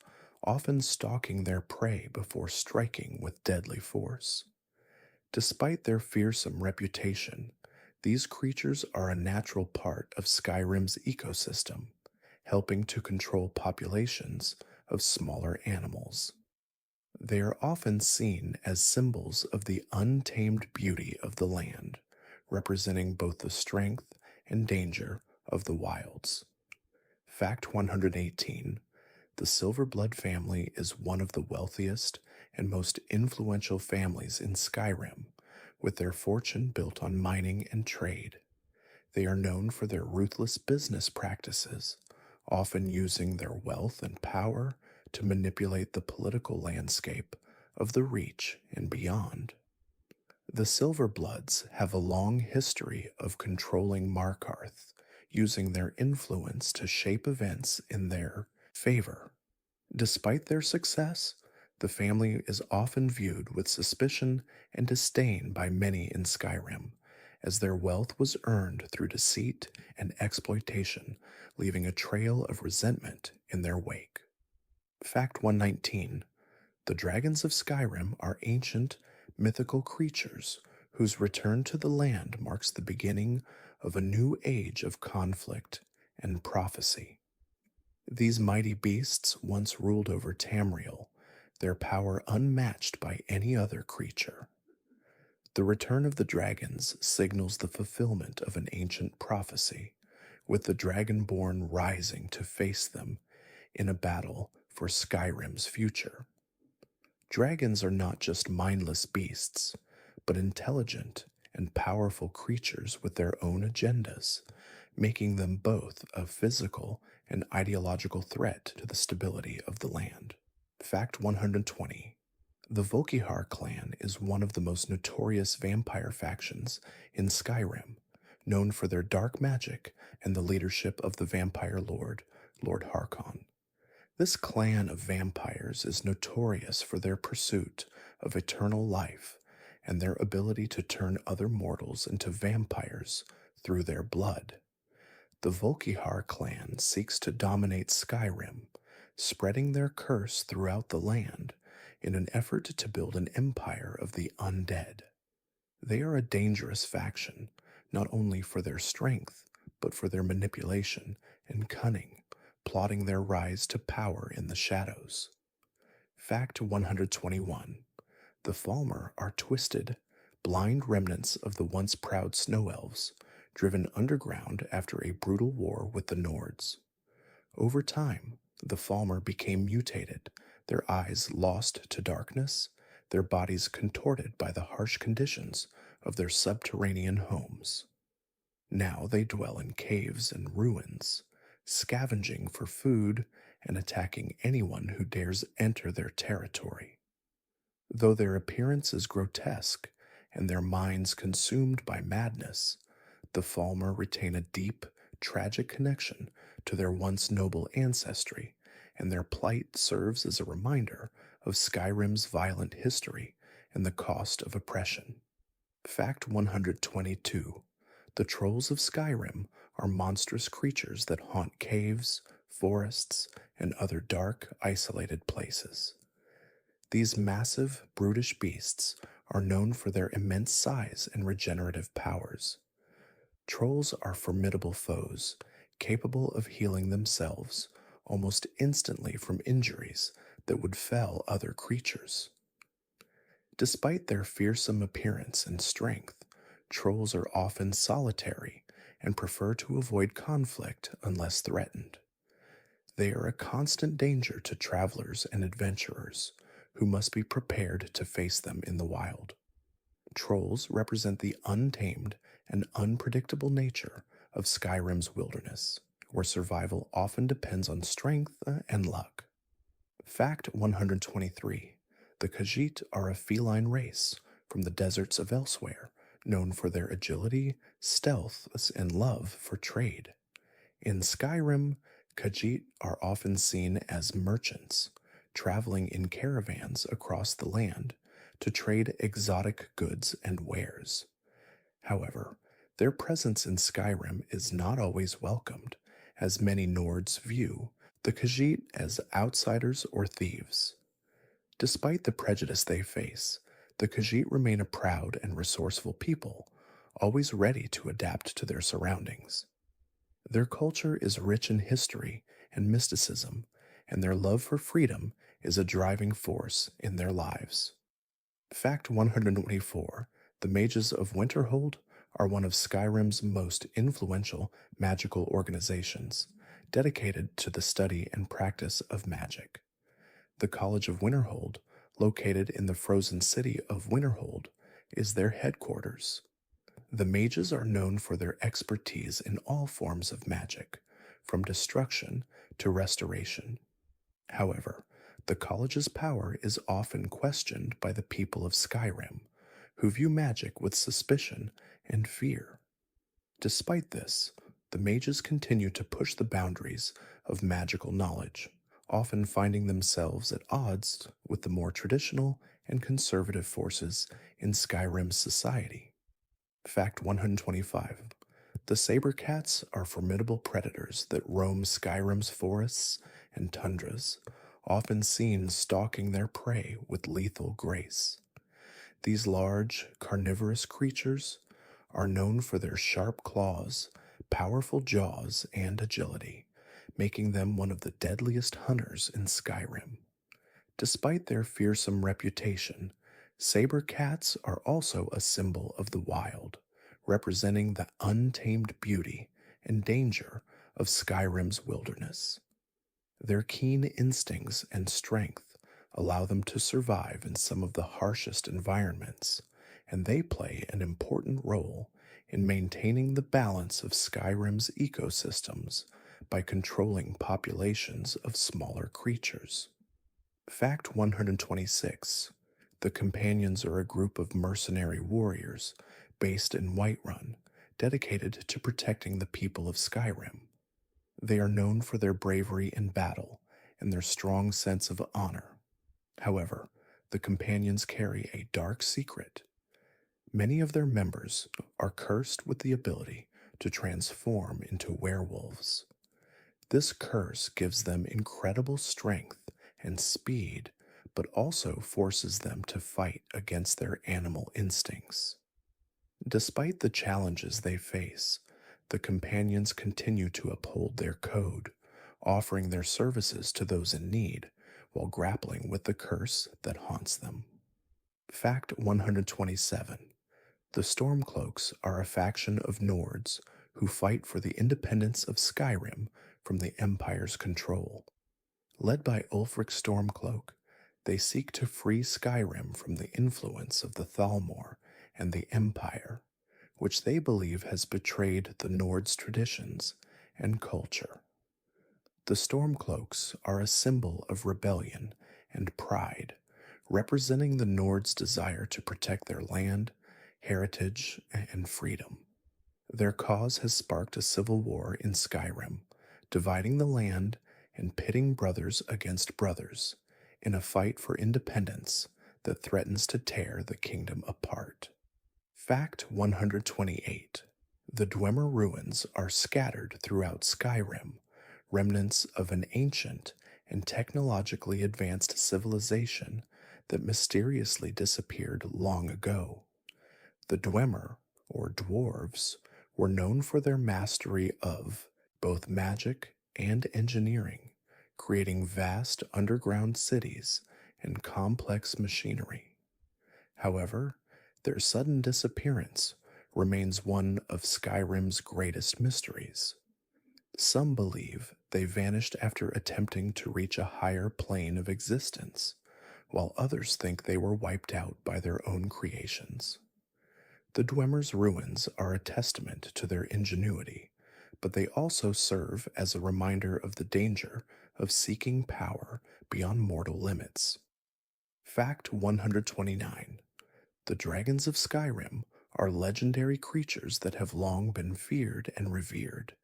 often stalking their prey before striking with deadly force. Despite their fearsome reputation, these creatures are a natural part of Skyrim's ecosystem, helping to control populations of smaller animals. They are often seen as symbols of the untamed beauty of the land, representing both the strength and danger of the wilds. Fact 118. The Silverblood family is one of the wealthiest and most influential families in Skyrim, with their fortune built on mining and trade. They are known for their ruthless business practices, often using their wealth and power to manipulate the political landscape of the Reach and beyond. The Silverbloods have a long history of controlling Markarth, using their influence to shape events in their favor. Despite their success, the family is often viewed with suspicion and disdain by many in Skyrim, as their wealth was earned through deceit and exploitation, leaving a trail of resentment in their wake. Fact 119. The dragons of Skyrim are ancient, mythical creatures whose return to the land marks the beginning of a new age of conflict and prophecy. These mighty beasts once ruled over Tamriel, their power unmatched by any other creature. The return of the dragons signals the fulfillment of an ancient prophecy, with the dragonborn rising to face them in a battle for Skyrim's future. Dragons are not just mindless beasts, but intelligent and powerful creatures with their own agendas, making them both a physical and ideological threat to the stability of the land. Fact 120. The Volkihar clan is one of the most notorious vampire factions in Skyrim, known for their dark magic and the leadership of the vampire lord, Lord Harkon. This clan of vampires is notorious for their pursuit of eternal life and their ability to turn other mortals into vampires through their blood. The Volkihar clan seeks to dominate Skyrim, spreading their curse throughout the land in an effort to build an empire of the undead. They are a dangerous faction, not only for their strength, but for their manipulation and cunning, plotting their rise to power in the shadows. Fact 121. The Falmer are twisted, blind remnants of the once proud snow elves, driven underground after a brutal war with the Nords. Over time, the Falmer became mutated, their eyes lost to darkness, their bodies contorted by the harsh conditions of their subterranean homes. Now they dwell in caves and ruins, scavenging for food and attacking anyone who dares enter their territory. Though their appearance is grotesque and their minds consumed by madness, the Falmer retain a deep, tragic connection to their once noble ancestry, and their plight serves as a reminder of Skyrim's violent history and the cost of oppression. Fact 122. The Trolls of Skyrim are monstrous creatures that haunt caves, forests, and other dark, isolated places. These massive, brutish beasts are known for their immense size and regenerative powers. Trolls are formidable foes, capable of healing themselves almost instantly from injuries that would fell other creatures. Despite their fearsome appearance and strength, trolls are often solitary and prefer to avoid conflict unless threatened. They are a constant danger to travelers and adventurers who must be prepared to face them in the wild. Trolls represent the untamed and unpredictable nature of Skyrim's wilderness, where survival often depends on strength and luck. Fact 123. The Khajiit are a feline race from the deserts of Elsewhere, known for their agility, stealth, and love for trade. In Skyrim, Khajiit are often seen as merchants, traveling in caravans across the land to trade exotic goods and wares. However, their presence in Skyrim is not always welcomed, as many Nords view the Khajiit as outsiders or thieves. Despite the prejudice they face, the Khajiit remain a proud and resourceful people, always ready to adapt to their surroundings. Their culture is rich in history and mysticism, and their love for freedom is a driving force in their lives. Fact 124. The mages of Winterhold are one of Skyrim's most influential magical organizations, dedicated to the study and practice of magic. The College of Winterhold, located in the frozen city of Winterhold, is their headquarters. The mages are known for their expertise in all forms of magic, from destruction to restoration. However, the college's power is often questioned by the people of Skyrim, who view magic with suspicion and fear. Despite this, the mages continue to push the boundaries of magical knowledge, often finding themselves at odds with the more traditional and conservative forces in Skyrim's society. Fact 125. The saber cats are formidable predators that roam Skyrim's forests and tundras, often seen stalking their prey with lethal grace. These large, carnivorous creatures are known for their sharp claws, powerful jaws, and agility, making them one of the deadliest hunters in Skyrim. Despite their fearsome reputation, saber cats are also a symbol of the wild, representing the untamed beauty and danger of Skyrim's wilderness. Their keen instincts and strength allow them to survive in some of the harshest environments, and they play an important role in maintaining the balance of Skyrim's ecosystems by controlling populations of smaller creatures. Fact 126. The Companions are a group of mercenary warriors based in Whiterun, dedicated to protecting the people of Skyrim. They are known for their bravery in battle and their strong sense of honor. However, the Companions carry a dark secret. Many of their members are cursed with the ability to transform into werewolves. This curse gives them incredible strength and speed, but also forces them to fight against their animal instincts. Despite the challenges they face, the Companions continue to uphold their code, offering their services to those in need while grappling with the curse that haunts them. Fact 127. The Stormcloaks are a faction of Nords who fight for the independence of Skyrim from the Empire's control. Led by Ulfric Stormcloak, they seek to free Skyrim from the influence of the Thalmor and the Empire, which they believe has betrayed the Nords' traditions and culture. The Stormcloaks are a symbol of rebellion and pride, representing the Nords' desire to protect their land, heritage, and freedom. Their cause has sparked a civil war in Skyrim, dividing the land and pitting brothers against brothers in a fight for independence that threatens to tear the kingdom apart. Fact 128. The Dwemer ruins are scattered throughout Skyrim, remnants of an ancient and technologically advanced civilization that mysteriously disappeared long ago. The Dwemer, or dwarves, were known for their mastery of both magic and engineering, creating vast underground cities and complex machinery. However, their sudden disappearance remains one of Skyrim's greatest mysteries. Some believe they vanished after attempting to reach a higher plane of existence, while others think they were wiped out by their own creations. The Dwemer's ruins are a testament to their ingenuity, but they also serve as a reminder of the danger of seeking power beyond mortal limits. Fact 129. The dragons of Skyrim are legendary creatures that have long been feared and revered.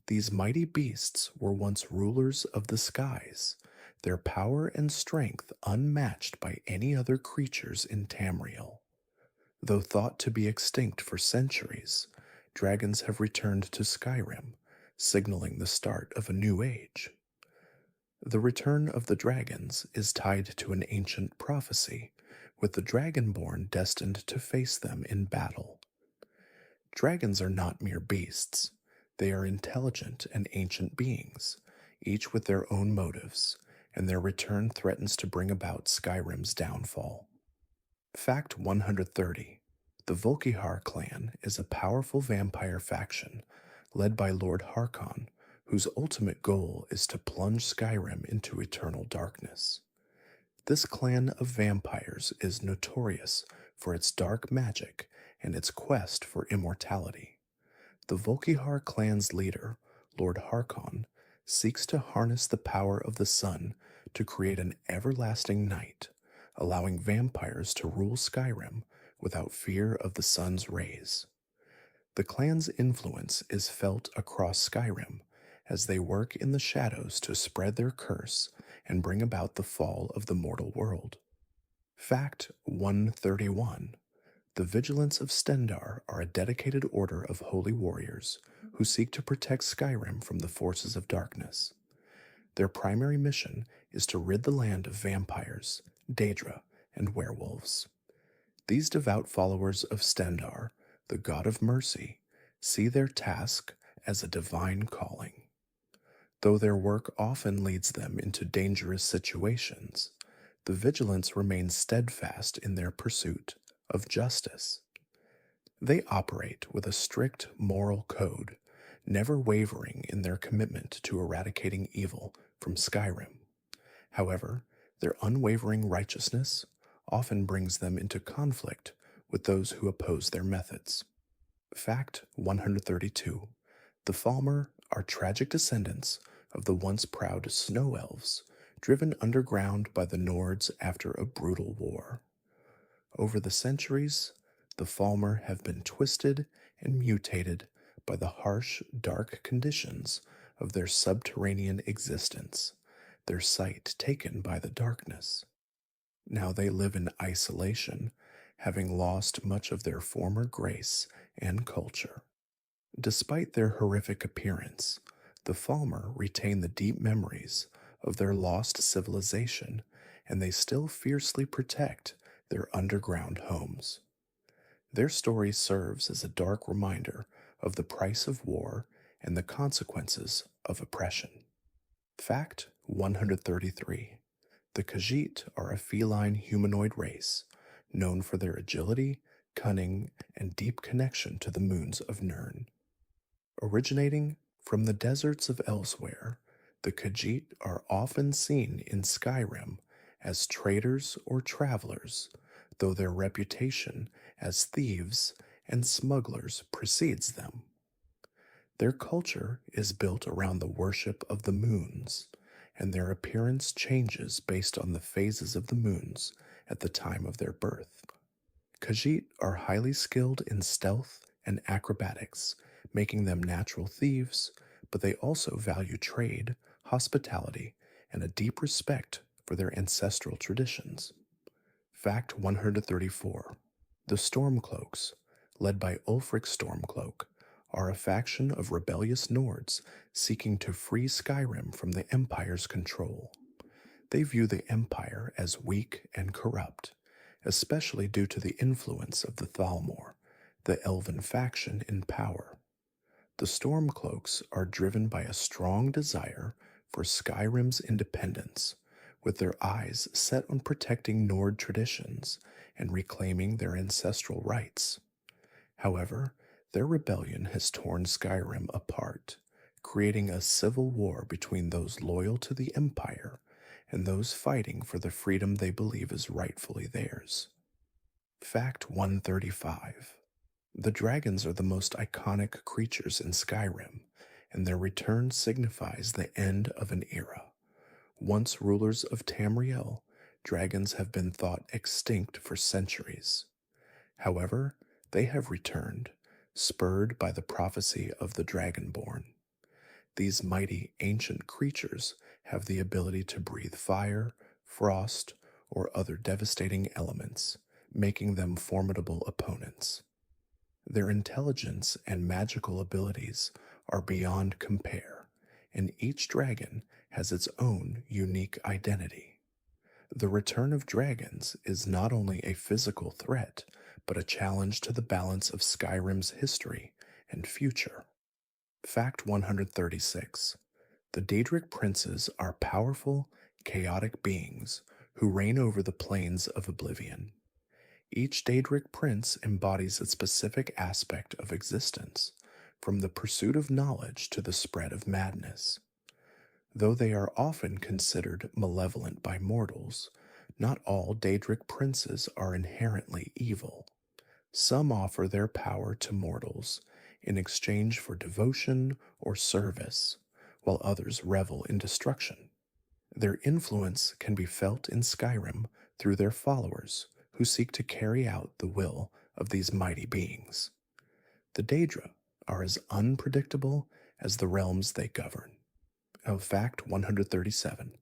These mighty beasts were once rulers of the skies, their power and strength unmatched by any other creatures in Tamriel. Though thought to be extinct for centuries, dragons have returned to Skyrim, signaling the start of a new age. The return of the dragons is tied to an ancient prophecy, with the Dragonborn destined to face them in battle. Dragons are not mere beasts. They are intelligent and ancient beings, each with their own motives, and their return threatens to bring about Skyrim's downfall. Fact 130. The Volkihar clan is a powerful vampire faction led by Lord Harkon, whose ultimate goal is to plunge Skyrim into eternal darkness. This clan of vampires is notorious for its dark magic and its quest for immortality. The Volkihar clan's leader, Lord Harkon, seeks to harness the power of the sun to create an everlasting night, allowing vampires to rule Skyrim without fear of the sun's rays. The clan's influence is felt across Skyrim as they work in the shadows to spread their curse and bring about the fall of the mortal world. Fact 131. The Vigilants of Stendar are a dedicated order of holy warriors who seek to protect Skyrim from the forces of darkness. Their primary mission is to rid the land of vampires, daedra, and werewolves. These devout followers of Stendar, the god of mercy, see their task as a divine calling. Though their work often leads them into dangerous situations, the vigilants remain steadfast in their pursuit of justice. They operate with a strict moral code, never wavering in their commitment to eradicating evil from Skyrim. However, their unwavering righteousness often brings them into conflict with those who oppose their methods. Fact 132. The Falmer are tragic descendants of the once proud snow elves, driven underground by the Nords after a brutal war. Over the centuries, the Falmer have been twisted and mutated by the harsh, dark conditions of their subterranean existence, their sight taken by the darkness. Now they live in isolation, having lost much of their former grace and culture. Despite their horrific appearance, the Falmer retain the deep memories of their lost civilization, and they still fiercely protect their underground homes. Their story serves as a dark reminder of the price of war and the consequences of oppression. Fact 133. The Khajiit are a feline humanoid race, known for their agility, cunning, and deep connection to the moons of Nirn. Originating from the deserts of elsewhere, the Khajiit are often seen in Skyrim as traders or travelers, though their reputation as thieves and smugglers precedes them. Their culture is built around the worship of the moons, and their appearance changes based on the phases of the moons at the time of their birth. Khajiit are highly skilled in stealth and acrobatics, making them natural thieves, but they also value trade, hospitality, and a deep respect for their ancestral traditions. Fact 134. The Stormcloaks, led by Ulfric Stormcloak, are a faction of rebellious Nords seeking to free Skyrim from the Empire's control. They view the Empire as weak and corrupt, especially due to the influence of the Thalmor, the elven faction in power. The Stormcloaks are driven by a strong desire for Skyrim's independence, with their eyes set on protecting Nord traditions and reclaiming their ancestral rights. However, their rebellion has torn Skyrim apart, creating a civil war between those loyal to the Empire and those fighting for the freedom they believe is rightfully theirs. Fact 135. The dragons are the most iconic creatures in Skyrim, and their return signifies the end of an era. Once rulers of Tamriel, dragons have been thought extinct for centuries. However, they have returned, spurred by the prophecy of the Dragonborn. These mighty ancient creatures have the ability to breathe fire, frost, or other devastating elements, making them formidable opponents. Their intelligence and magical abilities are beyond compare, and each dragon has its own unique identity. The return of dragons is not only a physical threat, but a challenge to the balance of Skyrim's history and future. Fact 136. The Daedric princes are powerful, chaotic beings who reign over the plains of oblivion. Each Daedric prince embodies a specific aspect of existence, from the pursuit of knowledge to the spread of madness. Though they are often considered malevolent by mortals, not all Daedric princes are inherently evil. Some offer their power to mortals in exchange for devotion or service, while others revel in destruction. Their influence can be felt in Skyrim through their followers who seek to carry out the will of these mighty beings. The Daedra are as unpredictable as the realms they govern. Fact 137.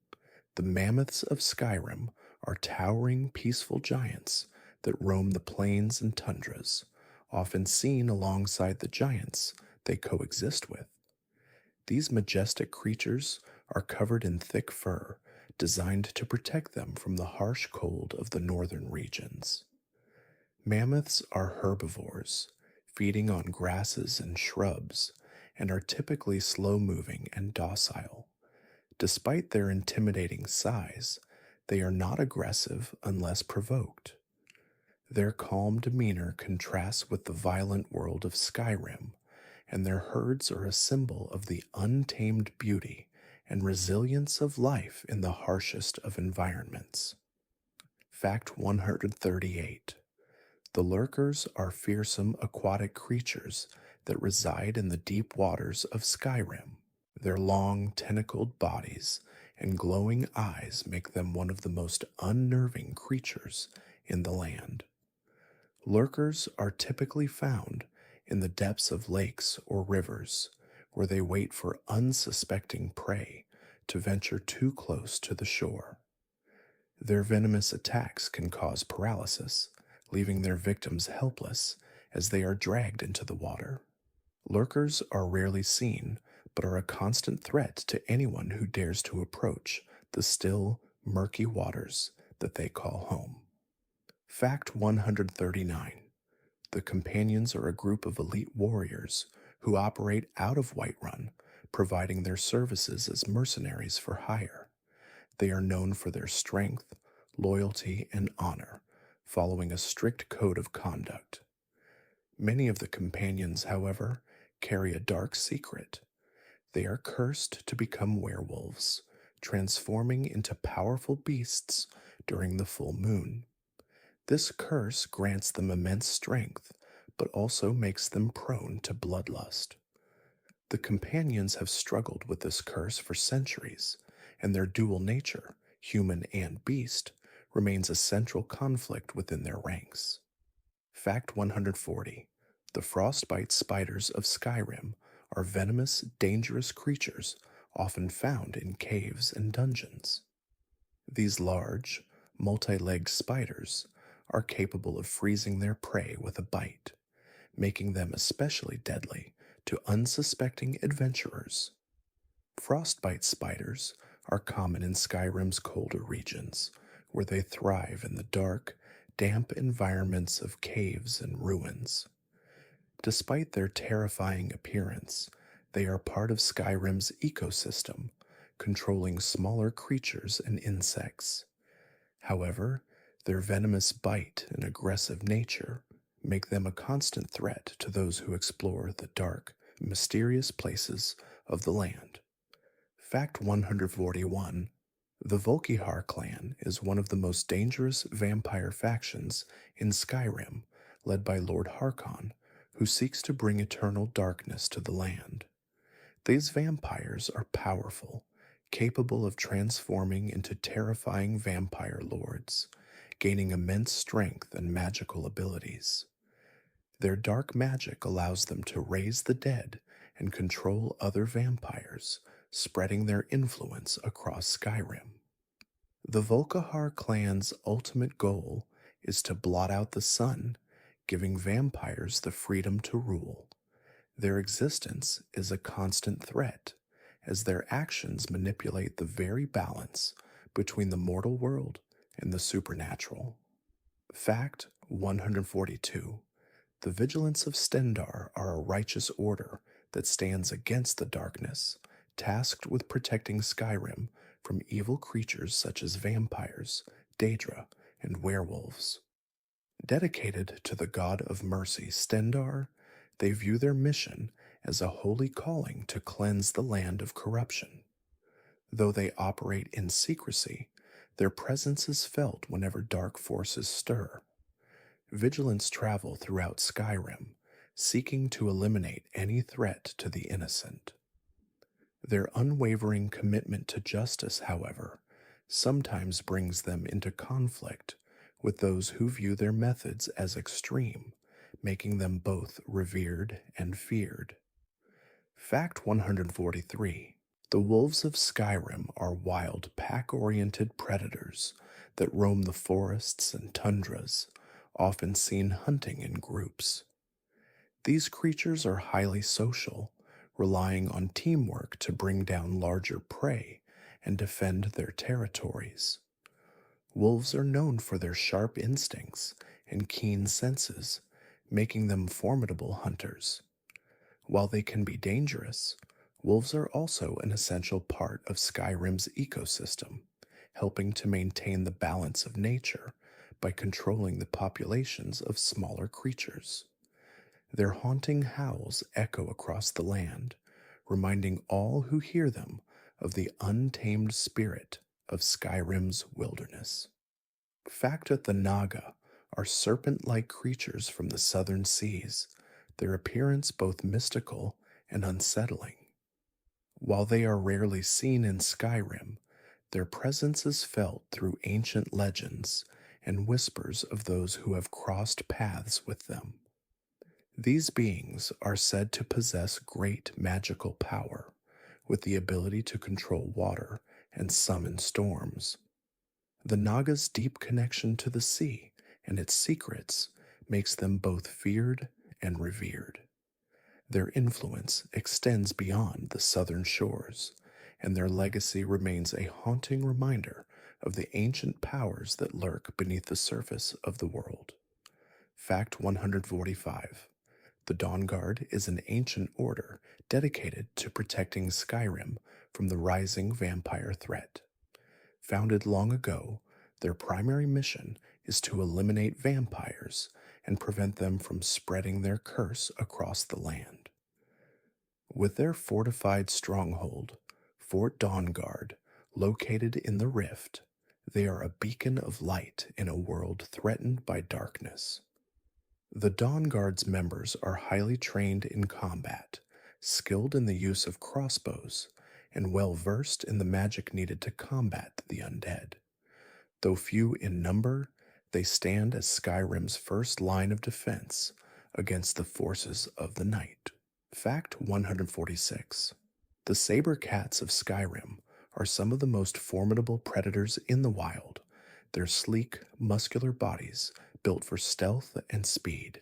The mammoths of Skyrim are towering, peaceful giants that roam the plains and tundras, often seen alongside the giants they coexist with. These majestic creatures are covered in thick fur, designed to protect them from the harsh cold of the northern regions. Mammoths are herbivores, feeding on grasses and shrubs, and are typically slow moving and docile. Despite their intimidating size, they are not aggressive unless provoked. Their calm demeanor contrasts with the violent world of Skyrim, and their herds are a symbol of the untamed beauty and resilience of life in the harshest of environments. Fact 138. The lurkers are fearsome aquatic creatures that reside in the deep waters of Skyrim. Their long, tentacled bodies and glowing eyes make them one of the most unnerving creatures in the land. Lurkers are typically found in the depths of lakes or rivers, where they wait for unsuspecting prey to venture too close to the shore. Their venomous attacks can cause paralysis, leaving their victims helpless as they are dragged into the water. Lurkers are rarely seen, but are a constant threat to anyone who dares to approach the still, murky waters that they call home. Fact 139. The Companions are a group of elite warriors who operate out of Whiterun, providing their services as mercenaries for hire. They are known for their strength, loyalty, and honor, following a strict code of conduct. Many of the Companions, however, carry a dark secret. They are cursed to become werewolves, transforming into powerful beasts during the full moon. This curse grants them immense strength, but also makes them prone to bloodlust. The Companions have struggled with this curse for centuries, and their dual nature, human and beast, remains a central conflict within their ranks. Fact 140. The frostbite spiders of Skyrim are venomous, dangerous creatures often found in caves and dungeons. These large, multi-legged spiders are capable of freezing their prey with a bite, making them especially deadly to unsuspecting adventurers. Frostbite spiders are common in Skyrim's colder regions, where they thrive in the dark, damp environments of caves and ruins. Despite their terrifying appearance, they are part of Skyrim's ecosystem, controlling smaller creatures and insects. However, their venomous bite and aggressive nature make them a constant threat to those who explore the dark, mysterious places of the land. Fact 141. The Volkihar clan is one of the most dangerous vampire factions in Skyrim, led by Lord Harkon, who seeks to bring eternal darkness to the land. These vampires are powerful, capable of transforming into terrifying vampire lords, gaining immense strength and magical abilities. Their dark magic allows them to raise the dead and control other vampires, spreading their influence across Skyrim. The Volkihar clan's ultimate goal is to blot out the sun, giving vampires the freedom to rule. Their existence is a constant threat, as their actions manipulate the very balance between the mortal world and the supernatural. Fact 142. The Vigilants of Stendar are a righteous order that stands against the darkness, tasked with protecting Skyrim from evil creatures such as vampires, daedra, and werewolves. Dedicated to the god of mercy Stendar, they view their mission as a holy calling to cleanse the land of corruption. Though they operate in secrecy, their presence is felt whenever dark forces stir. Vigilants travel throughout Skyrim, seeking to eliminate any threat to the innocent. Their unwavering commitment to justice, however, sometimes brings them into conflict with those who view their methods as extreme, making them both revered and feared. Fact 143. The wolves of Skyrim are wild, pack oriented predators that roam the forests and tundras, often seen hunting in groups. These creatures are highly social, relying on teamwork to bring down larger prey and defend their territories. Wolves are known for their sharp instincts and keen senses, making them formidable hunters. While they can be dangerous, wolves are also an essential part of Skyrim's ecosystem, helping to maintain the balance of nature by controlling the populations of smaller creatures. Their haunting howls echo across the land, reminding all who hear them of the untamed spirit of Skyrim's wilderness. Fact that the Naga are serpent like creatures from the southern seas, their appearance both mystical and unsettling. While they are rarely seen in Skyrim, their presence is felt through ancient legends and whispers of those who have crossed paths with them. These beings are said to possess great magical power, with the ability to control water and summon storms. The Naga's deep connection to the sea and its secrets makes them both feared and revered. Their influence extends beyond the southern shores, and their legacy remains a haunting reminder of the ancient powers that lurk beneath the surface of the world. Fact 145. The Dawn Guard is an ancient order dedicated to protecting Skyrim from the rising vampire threat. Founded long ago, their primary mission is to eliminate vampires and prevent them from spreading their curse across the land. With their fortified stronghold, Fort Dawnguard, located in the Rift, they are a beacon of light in a world threatened by darkness. The Dawn Guard's members are highly trained in combat, skilled in the use of crossbows, and well versed in the magic needed to combat the undead. Though few in number, they stand as Skyrim's first line of defense against the forces of the night. Fact 146. The saber cats of Skyrim are some of the most formidable predators in the wild, their sleek, muscular bodies built for stealth and speed.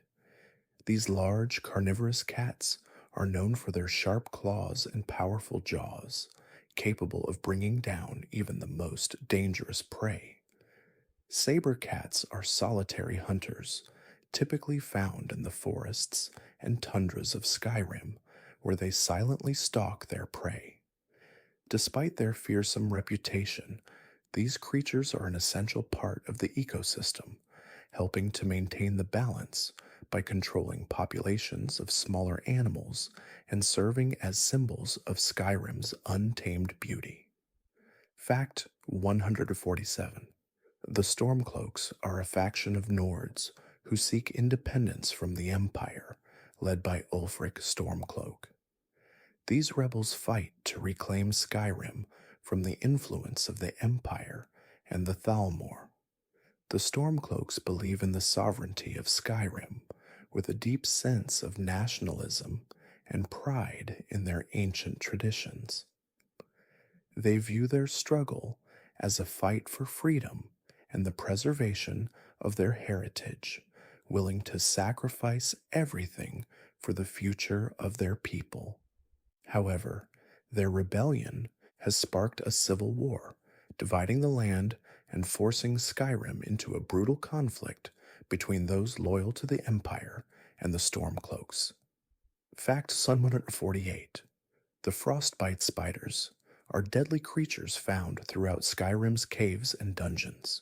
These large, carnivorous cats are known for their sharp claws and powerful jaws, capable of bringing down even the most dangerous prey. Saber cats are solitary hunters, typically found in the forests and tundras of Skyrim, where they silently stalk their prey. Despite their fearsome reputation, these creatures are an essential part of the ecosystem, helping to maintain the balance by controlling populations of smaller animals and serving as symbols of Skyrim's untamed beauty. Fact 147. The Stormcloaks are a faction of Nords who seek independence from the Empire, led by Ulfric Stormcloak. These rebels fight to reclaim Skyrim from the influence of the Empire and the Thalmor. The Stormcloaks believe in the sovereignty of Skyrim, with a deep sense of nationalism and pride in their ancient traditions. They view their struggle as a fight for freedom and the preservation of their heritage, willing to sacrifice everything for the future of their people. However, their rebellion has sparked a civil war, dividing the land and forcing Skyrim into a brutal conflict between those loyal to the Empire and the Stormcloaks. Fact 148. The frostbite spiders are deadly creatures found throughout Skyrim's caves and dungeons.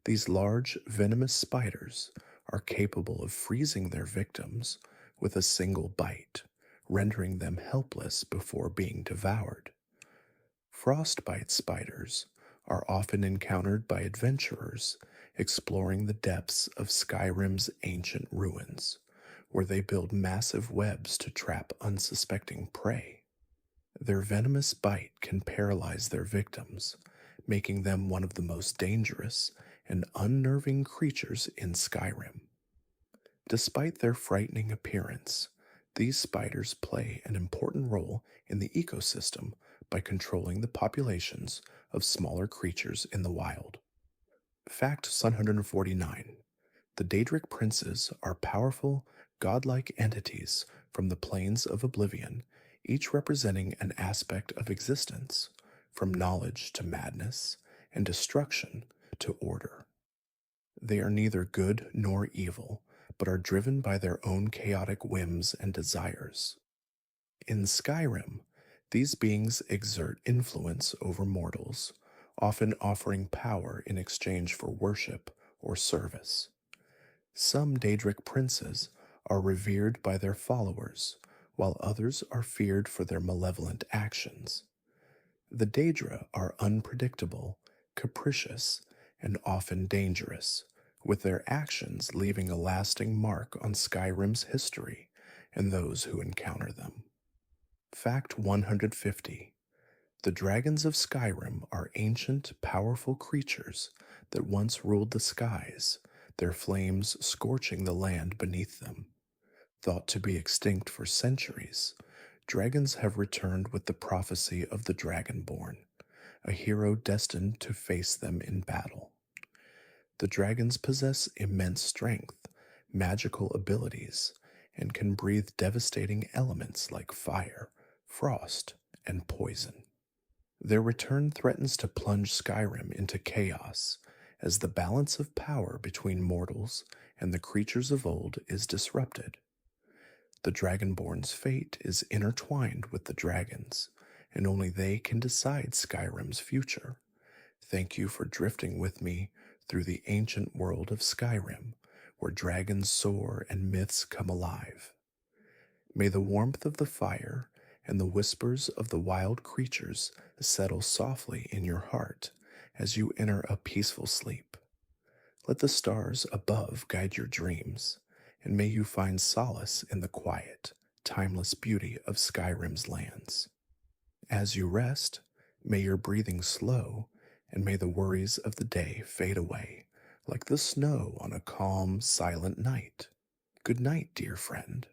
These large, venomous spiders are capable of freezing their victims with a single bite, rendering them helpless before being devoured. Frostbite spiders are often encountered by adventurers exploring the depths of Skyrim's ancient ruins, where they build massive webs to trap unsuspecting prey. Their venomous bite can paralyze their victims, making them one of the most dangerous and unnerving creatures in Skyrim. Despite their frightening appearance, these spiders play an important role in the ecosystem by controlling the populations of smaller creatures in the wild. Fact 149. The Daedric princes are powerful, godlike entities from the planes of oblivion, each representing an aspect of existence, from knowledge to madness, and destruction to order. They are neither good nor evil, but are driven by their own chaotic whims and desires. In Skyrim, these beings exert influence over mortals, often offering power in exchange for worship or service. Some Daedric princes are revered by their followers, while others are feared for their malevolent actions. The Daedra are unpredictable, capricious, and often dangerous, with their actions leaving a lasting mark on Skyrim's history and those who encounter them. Fact 150. The dragons of Skyrim are ancient, powerful creatures that once ruled the skies, their flames scorching the land beneath them. Thought to be extinct for centuries, dragons have returned with the prophecy of the Dragonborn, a hero destined to face them in battle. The dragons possess immense strength, magical abilities, and can breathe devastating elements like fire, frost, and poison. Their return threatens to plunge Skyrim into chaos as the balance of power between mortals and the creatures of old is disrupted. The Dragonborn's fate is intertwined with the dragons, and only they can decide Skyrim's future. Thank you for drifting with me through the ancient world of Skyrim, where dragons soar and myths come alive. May the warmth of the fire and the whispers of the wild creatures settle softly in your heart as you enter a peaceful sleep. Let the stars above guide your dreams, and may you find solace in the quiet, timeless beauty of Skyrim's lands. As you rest, may your breathing slow, and may the worries of the day fade away, like the snow on a calm, silent night. Good night, dear friend.